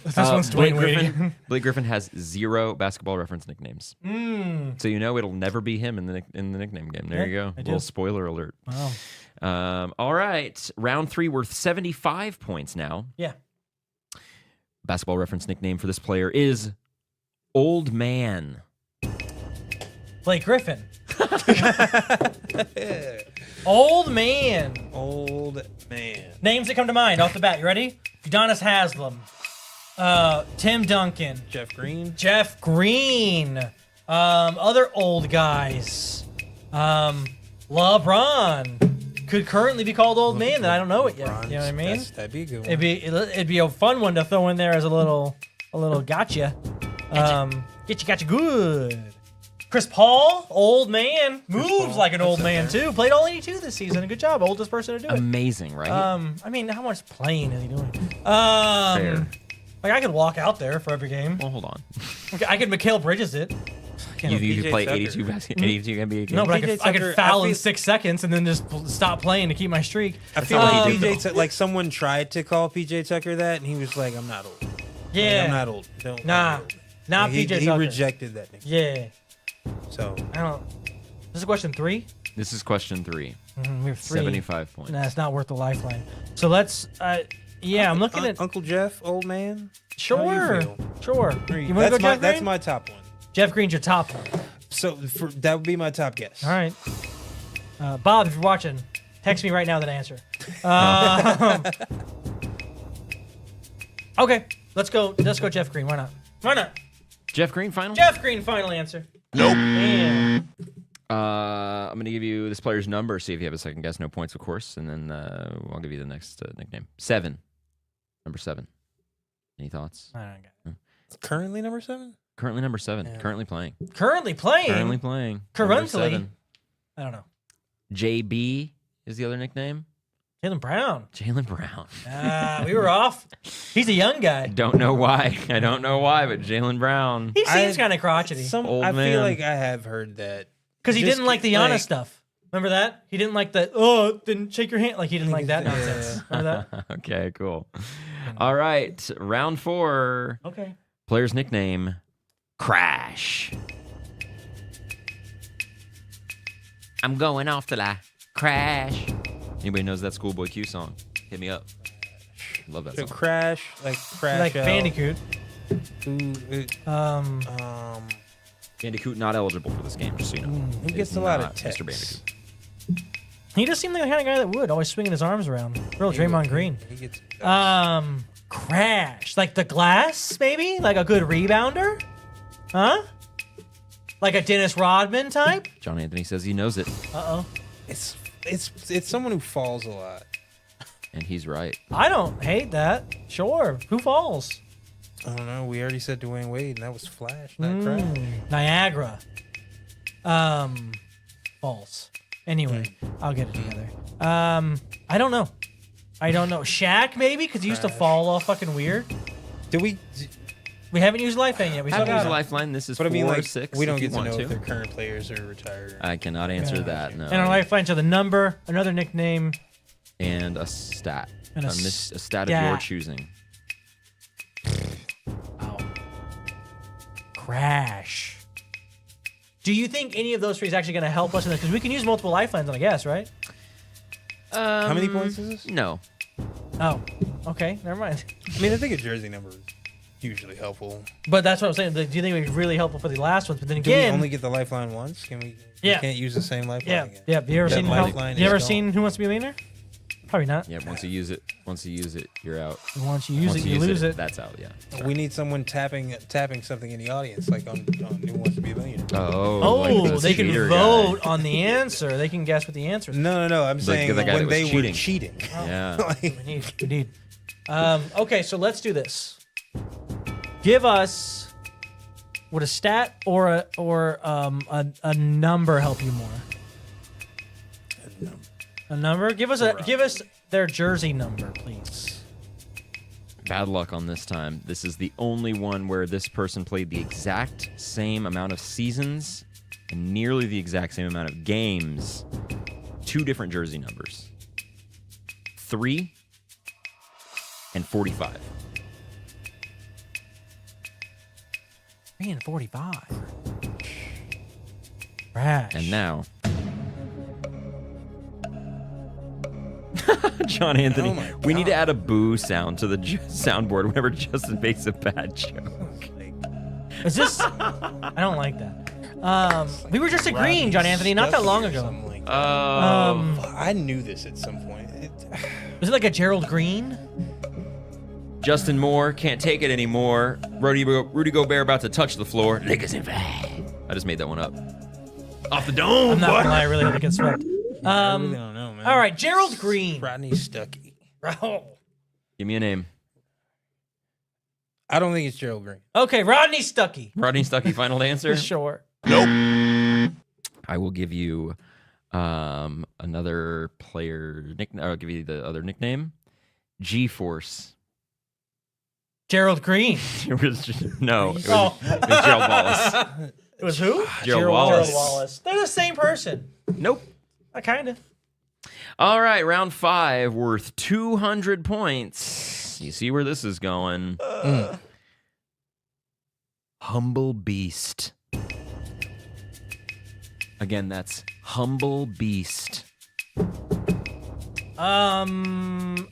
This one's Blake Dwayne Wade Griffin. again. Blake Griffin has 0 basketball reference nicknames, so you know it'll never be him in the nickname game. There you go. I Little do. spoiler alert. Wow. All right, round 3 worth 75 points now. Yeah. Basketball reference nickname for this player is Old Man. Blake Griffin. Old man. Old man. Names that come to mind off the bat. You ready? Udonis Haslam. Tim Duncan. Jeff Green. Jeff Green. Other old guys. LeBron could currently be called old man. That I don't know it yet. You know what I mean? That'd be a good one. It'd be a fun one to throw in there as a little gotcha. Gotcha good. Chris Paul, old man, moves like an old man too. Played all 82 this season. Good job, oldest person to do it. Amazing, right? I mean, how much playing is he doing? Fair. Like I could walk out there for every game. Well, hold on. I could Mikal Bridges it. You PJ play Tucker. 82 NBA games. No, but I PJ could Tucker, foul I in feel- 6 seconds and then just stop playing to keep my streak. I feel not what like he did, PJ, like someone tried to call PJ Tucker that, and he was like, "I'm not old. Yeah, Like, I'm not old. Don't Nah. I'm old." Not Like, PJ he Tucker. rejected that nickname. Yeah, So I don't. This is question 3. This is question 3. We have 3. 75 points. Nah, it's not worth the lifeline. So let's. Yeah, I'm looking at. Uncle Jeff, old man. Sure, How you feel? sure. You want to go That's my Jeff that's Green? my top one. Jeff Green's your top one. So that would be my top guess. All right. Bob, if you're watching, text me right now that answer. Okay, let's go. Let's go, Jeff Green. Why not? Why not? Jeff Green, final? Jeff Green, final answer. Nope. Man. I'm going to give you this player's number, see if you have a second guess. No points, of course. And then I'll give you the next nickname. 7. Number 7. Any thoughts? I don't got it. Currently number 7. Currently number 7. Yeah. Currently playing. Currently playing. Currently playing. Currently. Number 7. I don't know. JB is the other nickname. Jaylen Brown. Jaylen Brown. We were off. He's a young guy. Don't know why. I don't know why, but Jaylen Brown. He seems I- kind of crotchety Old I man. feel like I have heard that. because he just didn't like the like- Giannis stuff. Remember that? He didn't like the then shake your hand. Like he didn't like that Yeah. nonsense. Remember that? Okay, cool. All right. Round 4. Okay. Player's nickname Crash. I'm going off till I crash. Anybody knows that Schoolboy Q song? Hit me up. Love that So song. crash, like crash. Like out. Bandicoot. Um, Bandicoot not eligible for this game, just so you know. Who It gets is a lot of not texts? Mr. Bandicoot. He just seemed like the kind of guy that would always swinging his arms around. Real Draymond Green. He gets. Crash. Like the glass, maybe? Like a good rebounder? Huh? Like a Dennis Rodman type? John Anthony says he knows it, Uh-oh. It's someone who falls a lot. and he's right. I don't hate that. Sure. Who falls? I don't know. We already said Dwayne Wade, and that was Flash, not Crash. Niagara. False. Anyway, I'll get it together. I don't know. Shaq, maybe? Because he used to Crash. fall all fucking weird. Do we? We haven't used Lifeline yet. We still Haven't used got a it. lifeline. This is But I 4 mean, or like, 6. we don't if you get to want know if their current players are retired. I cannot answer that, no. And our Lifeline to the number, another nickname. And a stat. And a a stat of your stat. choosing. Wow. Crash. Do you think any of those three is actually going to help us in this? Because we can use multiple lifelines, I guess, right? How many points is this? No. Oh, okay, never mind. I mean, I think a jersey number is usually helpful. But that's what I'm saying. Like, do you think it would be really helpful for the last ones? But then Do we again, only get the lifeline once? Can we? Yeah. We can't use the same lifeline yeah, again. yeah. Have you ever That seen? lifeline You is ever gone. seen Who Wants to Be a Millionaire? Probably not. Yeah, once you use it, you're out. Once you use Once it, you lose it. That's out, yeah. We need someone tapping something in the audience, like on Who Wants to Be a Millionaire. Oh, like the they can cheater vote guy. on the answer. They can guess what the answer is. No. I'm saying the guy when that was they cheating. were cheating. Yeah. Like, We need. Okay, so let's do this. Give us would a stat or a number help you more? A number? Give us their jersey number, please. Bad luck on this time. This is the only one where this person played the exact same amount of seasons and nearly the exact same amount of games. 2 different jersey numbers. 3 and 45. 3 and 45. Crash. And now, John Anthony, Oh my we need to God. add a boo sound to the soundboard whenever Justin makes a bad joke. Is this? I don't like that. We were just agreeing, John Anthony, not that long ago. Something like that. I knew this at some point. Was it like a Gerald Green? Justin Moore can't take it anymore. Rudy Gobert about to touch the floor. Niggas in bad. I just made that one up. Off the dome, I'm not boy. gonna lie, I really had to get swept. I really don't know, man. All right, Gerald Green. Rodney Stuckey. Oh. Give me a name. I don't think it's Gerald Green. Okay, Rodney Stuckey. Rodney Stuckey, final answer? Sure. I will give you another player nickname. I'll give you the other nickname. G-Force. Gerald Green. It was just, no, it was, Oh. it was Gerald Wallace. It was who? Gerald Wallace. Gerald Wallace. They're the same person. Nope. Kind of. All right, round 5, worth 200 points. You see where this is going. Humble Beast. Again, that's Humble Beast. I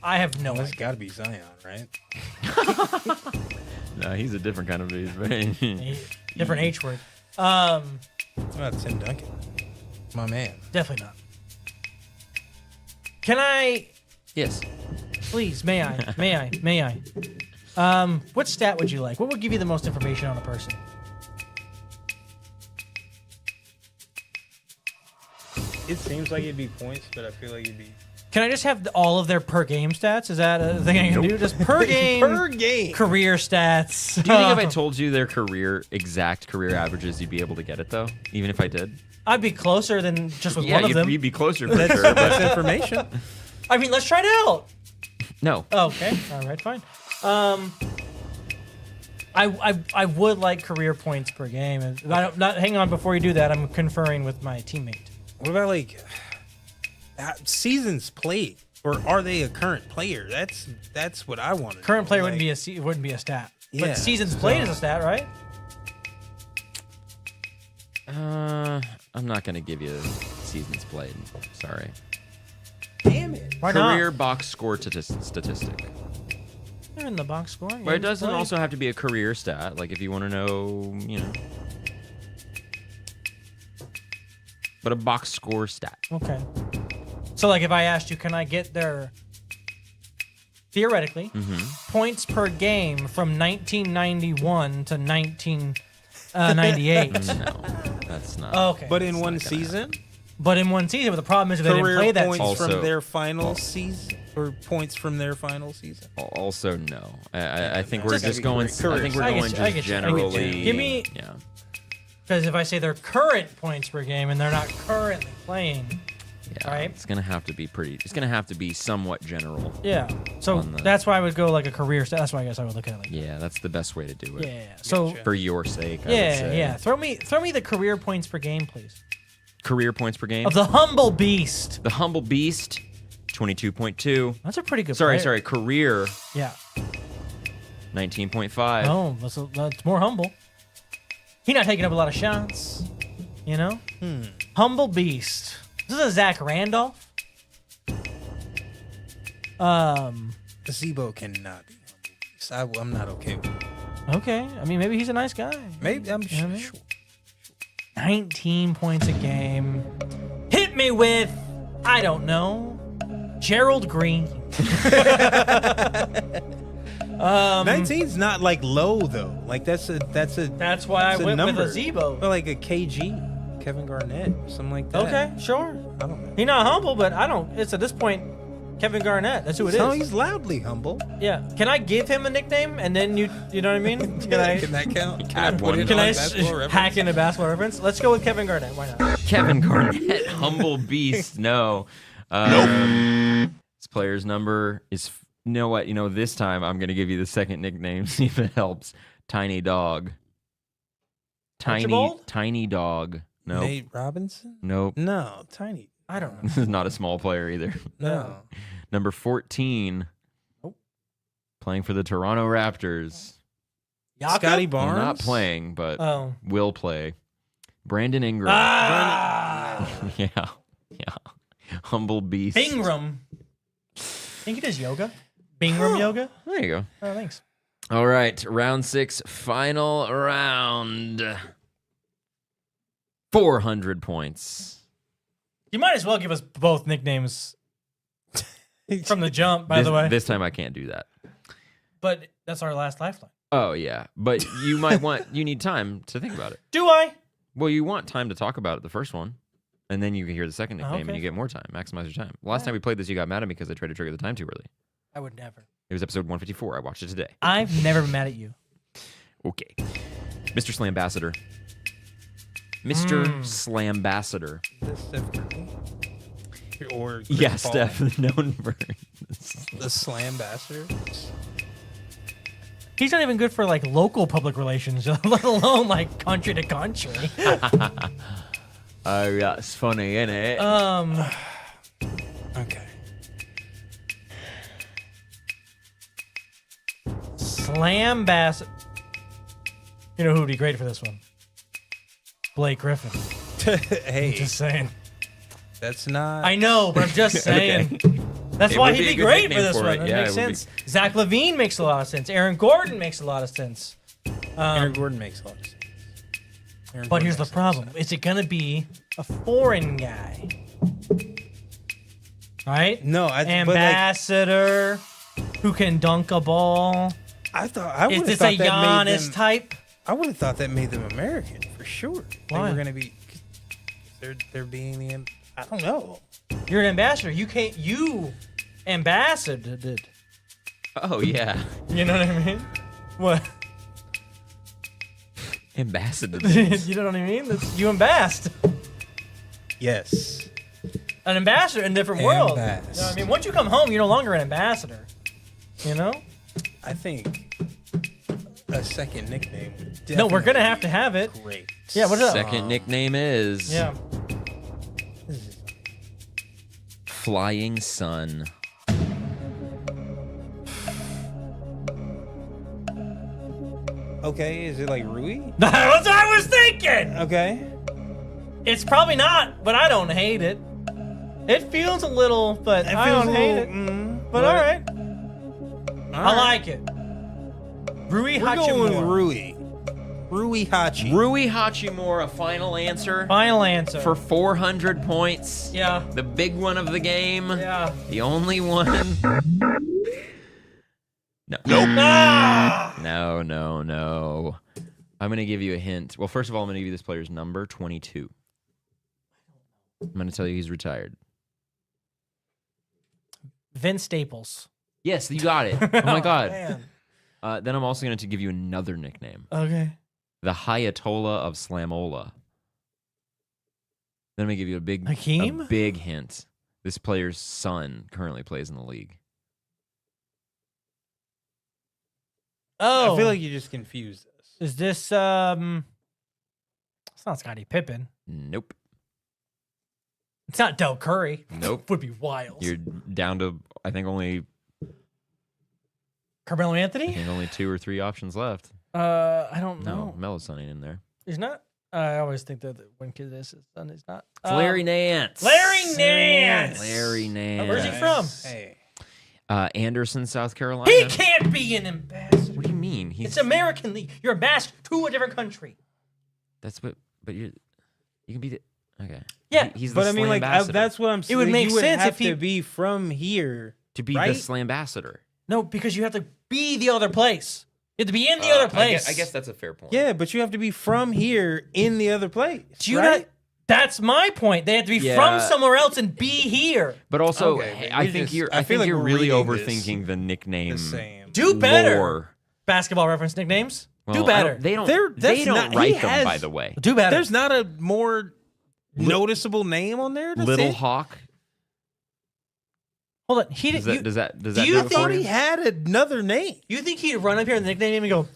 have no That's idea. got to be Zion, right? No, he's a different kind of beast. Different H word. It's about Tim Duncan. My man. Definitely not. Can I, Yes. please, may I? What stat would you like? What would give you the most information on a person? It seems like it'd be points, but I feel like it'd be Can I just have all of their per game stats? Is that a thing I can do? Just per game, per game. career stats. Do you think if I told you their exact career averages, you'd be able to get it, though? Even if I did? I'd be closer than just with Yeah, one of them. you'd be closer for sure. But That's information. I mean, let's try it out. no. Oh, okay. All right, fine. I would like career points per game. And hang on, before you do that, I'm conferring with my teammate. What about like seasons played, or are they a current player? That's what I want to Current know. player Like, wouldn't be a stat. Yeah, But seasons played is a stat, right? I'm not going to give you seasons played. Sorry. Damn it. Why Career not? box score statistic. They're in the box score. But it doesn't also have to be a career stat. Like if you want to know, but a box score stat. Okay. So, like, if I asked you, can I get their theoretically points per game from 1991 to 1998? No, that's not. Okay. But in It's one not gonna season, But in one season, but the problem is they didn't play career that points season. Also- from their final season, or points from their final season. Also, no. I think no. we're It's gotta just be going. career. I think we're I get going you, I just get you, I get you. generally. Give me- Yeah. Because if I say their current points per game and they're not currently playing, Yeah. Right. It's gonna have to be pretty. It's gonna have to be somewhat general. yeah. So On the- that's why I would go like a career stat. That's why I guess I would look at it like Yeah, that's the best way to do it. yeah. So Gotcha. For your sake. I would yeah, say. yeah. Throw me the career points per game, please. Career points per game. Of the humble beast. The Humble Beast, 22.2. That's a pretty good. Sorry. player. Career, Yeah. 19.5. Oh, that's more humble. He not taking up a lot of shots. You know? Humble beast. This is a Zach Randolph. Zebo cannot be humble. I'm not okay with it. Okay. I mean, maybe he's a nice guy. Maybe I'm You know what I mean? sure. 19 points a game. Hit me with, I don't know, Gerald Green. 19's not like low though. Like that's a That's why I it's a went number. with a Zebo. Or like a KG, Kevin Garnett, something like that. Okay, sure. I don't know. He's not humble, but I don't. It's at this point, Kevin Garnett. That's who it is. No, he's loudly humble. Yeah. Can I give him a nickname and then you know what I mean? Can I? Can that count? Can I put one- it Can on I Basketball Reference? hack into basketball reference? Let's go with Kevin Garnett. Why not? Kevin Garnett, Humble Beast. No. Nope. This player's number is. You know what? This time I'm gonna give you the second nickname. See if it helps. Tiny Dog. Archibald? Tiny Dog. Nope. Nate Robinson? Nope. No, tiny. I don't know. This is not a small player either. No. Number 14. Oh. Playing for the Toronto Raptors. Jakob? Scotty Barnes? Not playing, but Oh. will play. Brandon Ingram. Ah. Yeah. Humble Beast. Bingram. Think he does yoga? Bingram yoga? There you go. Oh, thanks. All right, round 6, final round. 400 points. You might as well give us both nicknames from the jump, by the way. This time I can't do that. But that's our last lifeline. Oh yeah, but you need time to think about it. Do I? Well, you want time to talk about it, the first one, and then you can hear the second nickname, and okay. you get more time. Maximize your time. Last time we played this, you got mad at me because I tried to trigger the time too early. I would never. It was episode 154. I watched it today. I've never been mad at you. Okay. Mr. Slambassador. Mr. Slambassador. This Steph Curry? Or Chris Yeah, Paul? Steph, known for... The Slam Ambassador? He's not even good for like local public relations, let alone like country to country. Oh, that's funny, isn't it? Okay. Slam Bass. You know who would be great for this one? Blake Griffin. Hey, Just saying. that's not. I know, but I'm just saying. That's It why would he'd be a be good great for nickname this for one. it. That Yeah, makes it would be. sense. Zach Levine makes a lot of sense. Aaron Gordon makes a lot of sense. Aaron Gordon makes a lot of sense. Aaron But Gordon here's the makes a lot of problem: is it gonna be a foreign guy? Right? No, but like, Ambassador who can dunk a ball. I thought I Is would have this thought a that made Giannis them. type? I would have thought that made them American for sure. Why? They were gonna be. They're being the. I don't know. You're an ambassador. You can't. You ambassador. Oh, yeah. You know what I mean? What? Ambassador. You know what I mean? That's, you ambassador. Yes. An ambassador in a different world. You know what I Ambassador. mean? Once you come home, you're no longer an ambassador. You know? I think a second nickname. Would No, we're gonna definitely have to have it. be Great. Yeah, what's up? Second nickname is Yeah. Flying Sun. Okay, is it like Rui? That's what I was thinking. Okay. It's probably not, but I don't hate it. It feels a little, but I don't hate it. But all right, I like it. Rui We're going with Hachimura. Rui. Rui Hachi. Rui Hachimura, final answer Final answer. for 400 points. Yeah. The big one of the game. Yeah. The only one. No. Ah! No. I'm going to give you a hint. Well, first of all, I'm going to give you this player's number, 22. I'm going to tell you he's retired. Vince Staples. Yes, you got it. Oh, my God. Man. Then I'm also going to give you another nickname. Okay. The Hayatola of Slamola. Then I'm going to give you a Hakeem? big hint. This player's son currently plays in the league. Oh. I feel like you just confused us. Is this it's not Scottie Pippen. Nope. It's not Del Curry. Nope. Would be wild. You're down to, I think, only Carmelo Anthony? 2 or 3 options left. I don't No, know. Melo's son ain't in there. He's not. I always think that when kid is his son, he's not. It's Larry Nance. Larry Nance. Larry Nance. Where's he from? Hey. Anderson, South Carolina. He can't be an ambassador. What do you mean? It's American League. You're ambassador to a different country. That's what. But you can be the. Okay. Yeah, He's the But I mean, like, Slambassador. that's what I'm saying. would make you would sense have if he- to be from here. to be right? the Slambassador. No, because you have to be the other place. You have to be in the other place. I guess that's a fair point. Yeah, but you have to be from here in the other place. Do you right? not? That's my point. They have to be Yeah. from somewhere else and be here. But also, Okay, but I you're think just- you're. I I feel think like you're we're really reading overthinking the nickname. The same. Do better. lore. Basketball reference nicknames. Well, Do I better. don't- They don't. There- They that's don't not- he write them, has- by the way. Do better. There's not a more noticeable name on there. That's Little it? Hawk. Hold on. He Does did. that? Does that? Does do that you do I it think for thought you? he had another name. You think he'd run up here and nickname him and go,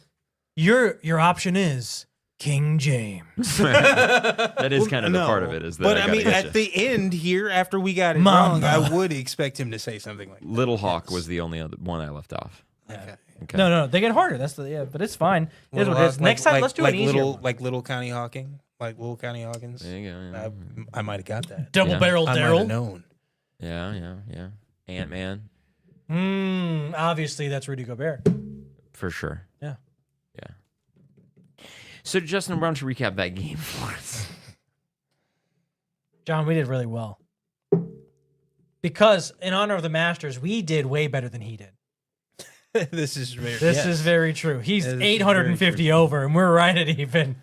"Your option is King James." That is kind of the No. part of it. Is that but I I gotta mean, get at you. the end here, after we got it Mamba. wrong, I would expect him to say something like that. Little Hawk was the only other one I left off. Okay. Okay. No, they get harder. That's the but it's fine. It is Little what it is. Hawk, Next time, let's do like an easier little, one. like Little Connie Hawking, like Little Connie Hawkins. There you go. Yeah, I might have got that. Double Yeah. barrel I might have Daryl. known. yeah. Ant Man, Obviously, that's Rudy Gobert. for sure. Yeah. So Justin, why don't you recap that game for us? John, we did really well. Because in honor of the Masters, we did way better than he did. This is very. This yes. is very true. He's That is 850 over, and we're right at even.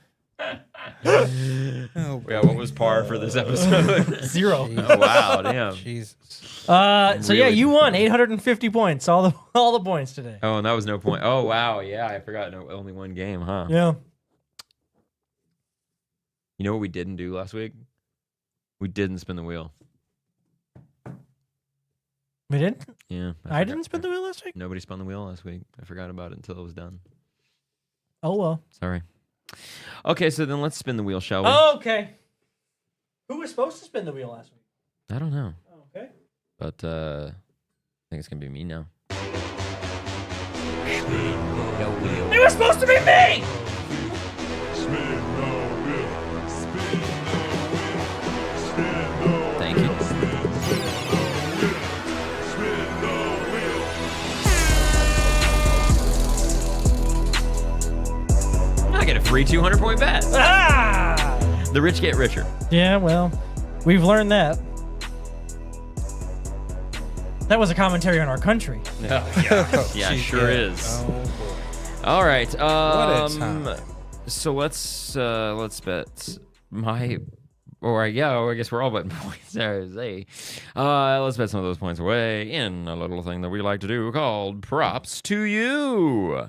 Oh, Yeah, what was par for this episode? 0. Oh, wow, damn. Jesus. So yeah, Really you won 850 points. All the points today. Oh, and that was no point. Oh, wow, yeah, I forgot. No, only one game, huh? Yeah. You know what we didn't do last week? We didn't spin the wheel. We didn't. Yeah, I forgot. didn't spin the wheel last week. Nobody spun the wheel last week. I forgot about it until it was done. Oh well. Sorry. Okay, so then let's spin the wheel, shall we? Okay. Who was supposed to spin the wheel last week? I don't know, Okay. but I think it's gonna be me now. It was supposed to be me. Thank you. I get a free 200-point bet. Ah. The rich get richer. Yeah. Well, we've learned that. That was a commentary on our country. Yeah, yeah, Jeez, sure yeah. is. Oh, boy. All right. What a time. So let's bet my, or I guess we're all betting points. Let's bet some of those points away in a little thing that we like to do called props to you.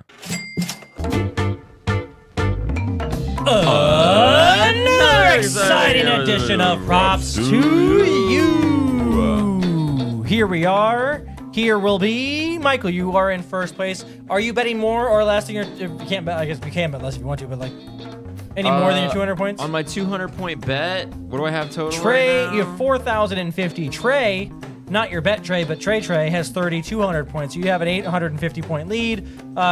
Another exciting edition of Props to You. Here we are. Here will be Michael. You are in first place. Are you betting more or less than your? You can't bet. I guess you can bet less if you want to, but like any more than your 200 points. On my 200-point bet, what do I have total? Trey, right now? you have 4,050. Trey, not your bet Trey, but Trey has 3,200 points. You have an 850 point lead.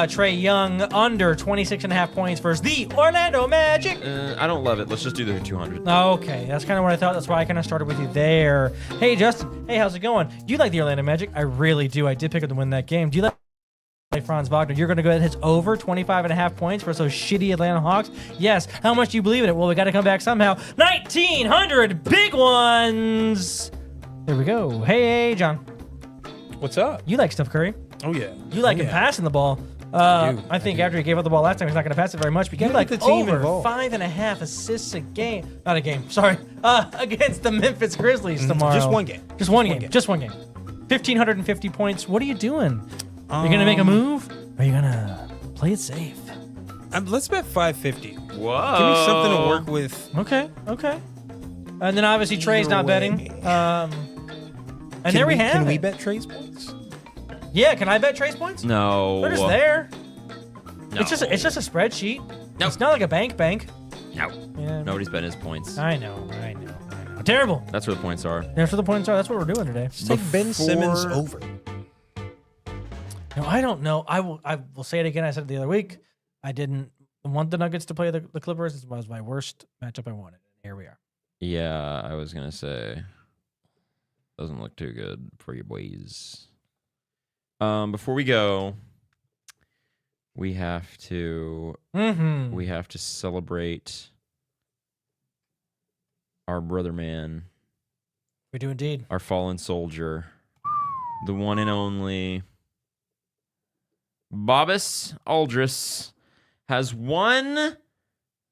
Trey Young under 26.5 points versus the Orlando Magic. I don't love it. Let's just do the 200. Okay, that's kind of what I thought. That's why I kind of started with you there. Hey, Justin. Hey, how's it going? Do you like the Orlando Magic? I really do. I did pick up to win that game. Do you like Franz Wagner? You're going to go ahead and hit over 25.5 points for those shitty Atlanta Hawks? Yes. How much do you believe in it? Well, we got to come back somehow. 1,900 big ones. There we go. Hey, John. What's up? You like Steph Curry. Oh, yeah. You like oh, him yeah. passing the ball. I think after he gave up the ball last time, he's not going to pass it very much. But you gotta like get the team over involved. 5.5 assists a game. Not a game. Sorry. Against the Memphis Grizzlies tomorrow. Just one game. Just one game. Just one game. 1,550 points. What are you doing? You're going to make a move? Or are you going to play it safe? Let's bet 550. Whoa. Give me something to work with. Okay. And then obviously Trey's Either not way. betting. And there we have Can it. we bet Trey's points? Yeah, can I bet Trey's points? No. They're just there. No. It's just a spreadsheet. No. It's not like a bank. No. Yeah. Nobody's betting his points. I know. Terrible. That's where the points are. That's what the points are. That's what we're doing today. Take Ben Simmons Before- over. No, I don't know. I will say it again. I said it the other week. I didn't want the Nuggets to play the Clippers. It was my worst matchup I wanted. Here we are. Yeah, I was gonna say doesn't look too good for your boys. Before we go, we have to celebrate our brother man, We do indeed. our fallen soldier, the one and only Bobus Aldris has won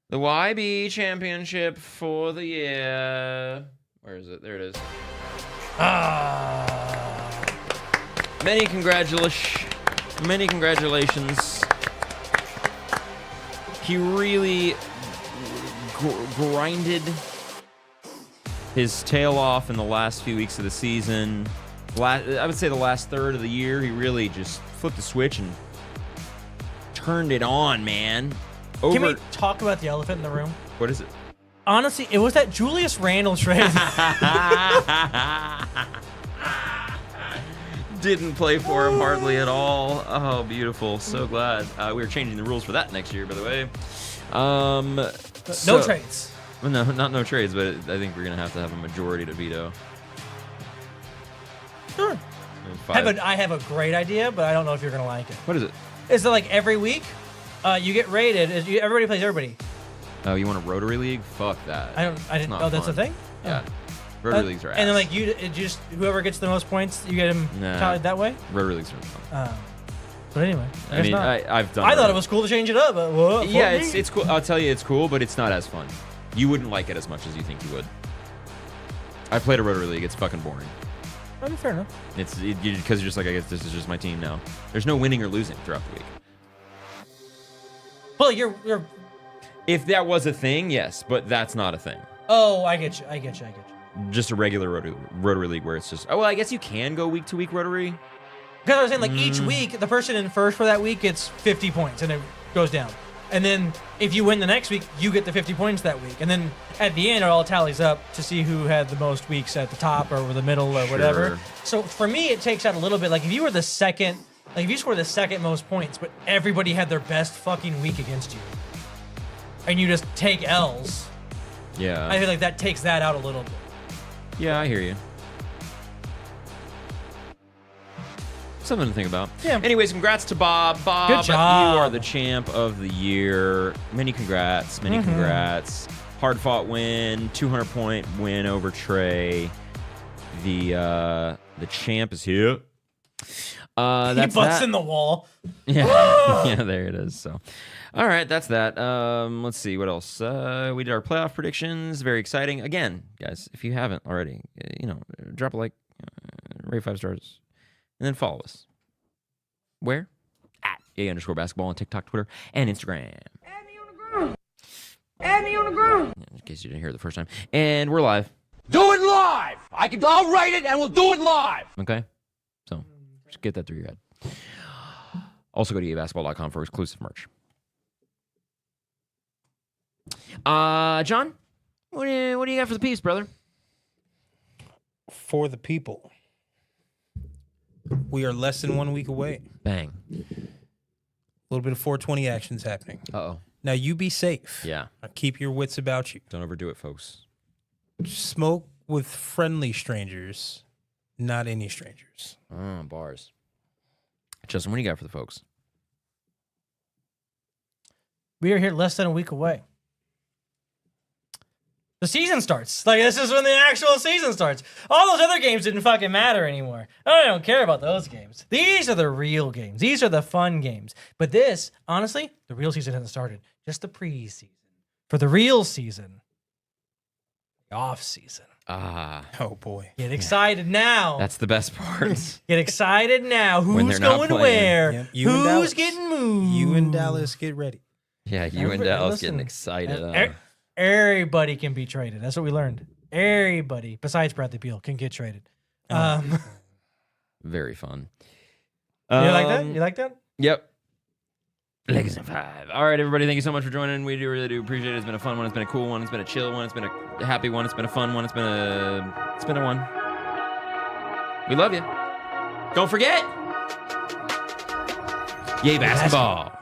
the YB championship for the year. Where is it? There it is. Many congratulations. He really grinded his tail off in the last few weeks of the season. I would say the last third of the year, he really just flipped the switch and turned it on, man. Can we talk about the elephant in the room? What is it? Honestly, it was that Julius Randle trade. Didn't play for him hardly at all. Oh, beautiful. So glad. We're changing the rules for that next year, by the way. No trades. Well, no, not no trades, but I think we're going to have a majority to veto. Sure. I have a great idea, but I don't know if you're going to like it. What is it? Is that like every week you get rated? Everybody plays everybody. Oh, you want a Rotary League? Fuck that. I didn't. not Oh, that's a fun. thing? Yeah. Rotary Leagues are ass. And then like it just whoever gets the most points, you get him Nah. tallied that way. Rotary Leagues are fun. But anyway, I mean, I've done. I thought it was cool to change it up. But what? Yeah, Fuck me. it's cool. I'll tell you, it's cool, but it's not as fun. You wouldn't like it as much as you think you would. I played a Rotary League. It's fucking boring. I mean, fair enough. It's because you're just like, I guess this is just my team now. There's no winning or losing throughout the week. Well, you're. If that was a thing, yes, but that's not a thing. Oh, I get you. I get you. Just a regular Rotary League where it's just, oh, well, I guess you can go week to week Rotary. Because I was saying, like, each week, the person in first for that week gets 50 points, and it goes down. And then if you win the next week, you get the 50 points that week. And then at the end, it all tallies up to see who had the most weeks at the top or the middle or whatever. Sure. So for me, it takes out a little bit. Like, if you were the second, like, if you scored the second most points, but everybody had their best fucking week against you, and you just take L's, Yeah. I feel like that takes that out a little bit. Yeah, I hear you. Something to think about. Yeah. Anyways, congrats to Bob. Bob, Good job. you are the champ of the year. Many congrats. Many congrats. Hard fought win. 200-point win over Trey. The champ is here. That's He butts that. in the wall. Yeah, yeah, there it is. So, all right, that's that. Let's see what else. We did our playoff predictions. Very exciting. Again, guys, if you haven't already, drop a like, rate 5 stars, and then follow us. Where? At @A_basketball on TikTok, Twitter, and Instagram. Add me on the ground. Add me on the ground. In case you didn't hear it the first time. And we're live. Do it live! I'll write it and we'll do it live! Okay? So, just get that through your head. Also, go to ebasketball.com for exclusive merch. John, what do you got for the peeps, brother? For the people. We are less than 1 week away. Bang. A little bit of 420 actions happening. Uh-oh. Now you be safe. Yeah. Keep your wits about you. Don't overdo it, folks. Smoke with friendly strangers, not any strangers. Bars. Justin, what do you got for the folks? We are here less than a week away. The season starts. Like, this is when the actual season starts. All those other games didn't fucking matter anymore. I don't care about those games. These are the real games. These are the fun games. But this, honestly, the real season hasn't started. Just the preseason. For the real season, the off season. Oh boy. Get excited now. That's the best part. Get excited now. When Who's they're not going playing. where? Yep, you and Dallas. Who's getting moved? You and Dallas get ready. Yeah, you and Everybody- Dallas listen, getting excited. Everybody can be traded. That's what we learned. Everybody, besides Bradley Beal, can get traded. Very fun. You like that? You like that? Yep. Lakers in 5. All right, everybody. Thank you so much for joining. We really do appreciate it. It's been a fun one. It's been a cool one. It's been a chill one. It's been a happy one. It's been a fun one. It's been a one. We love you. Don't forget. Yay, basketball.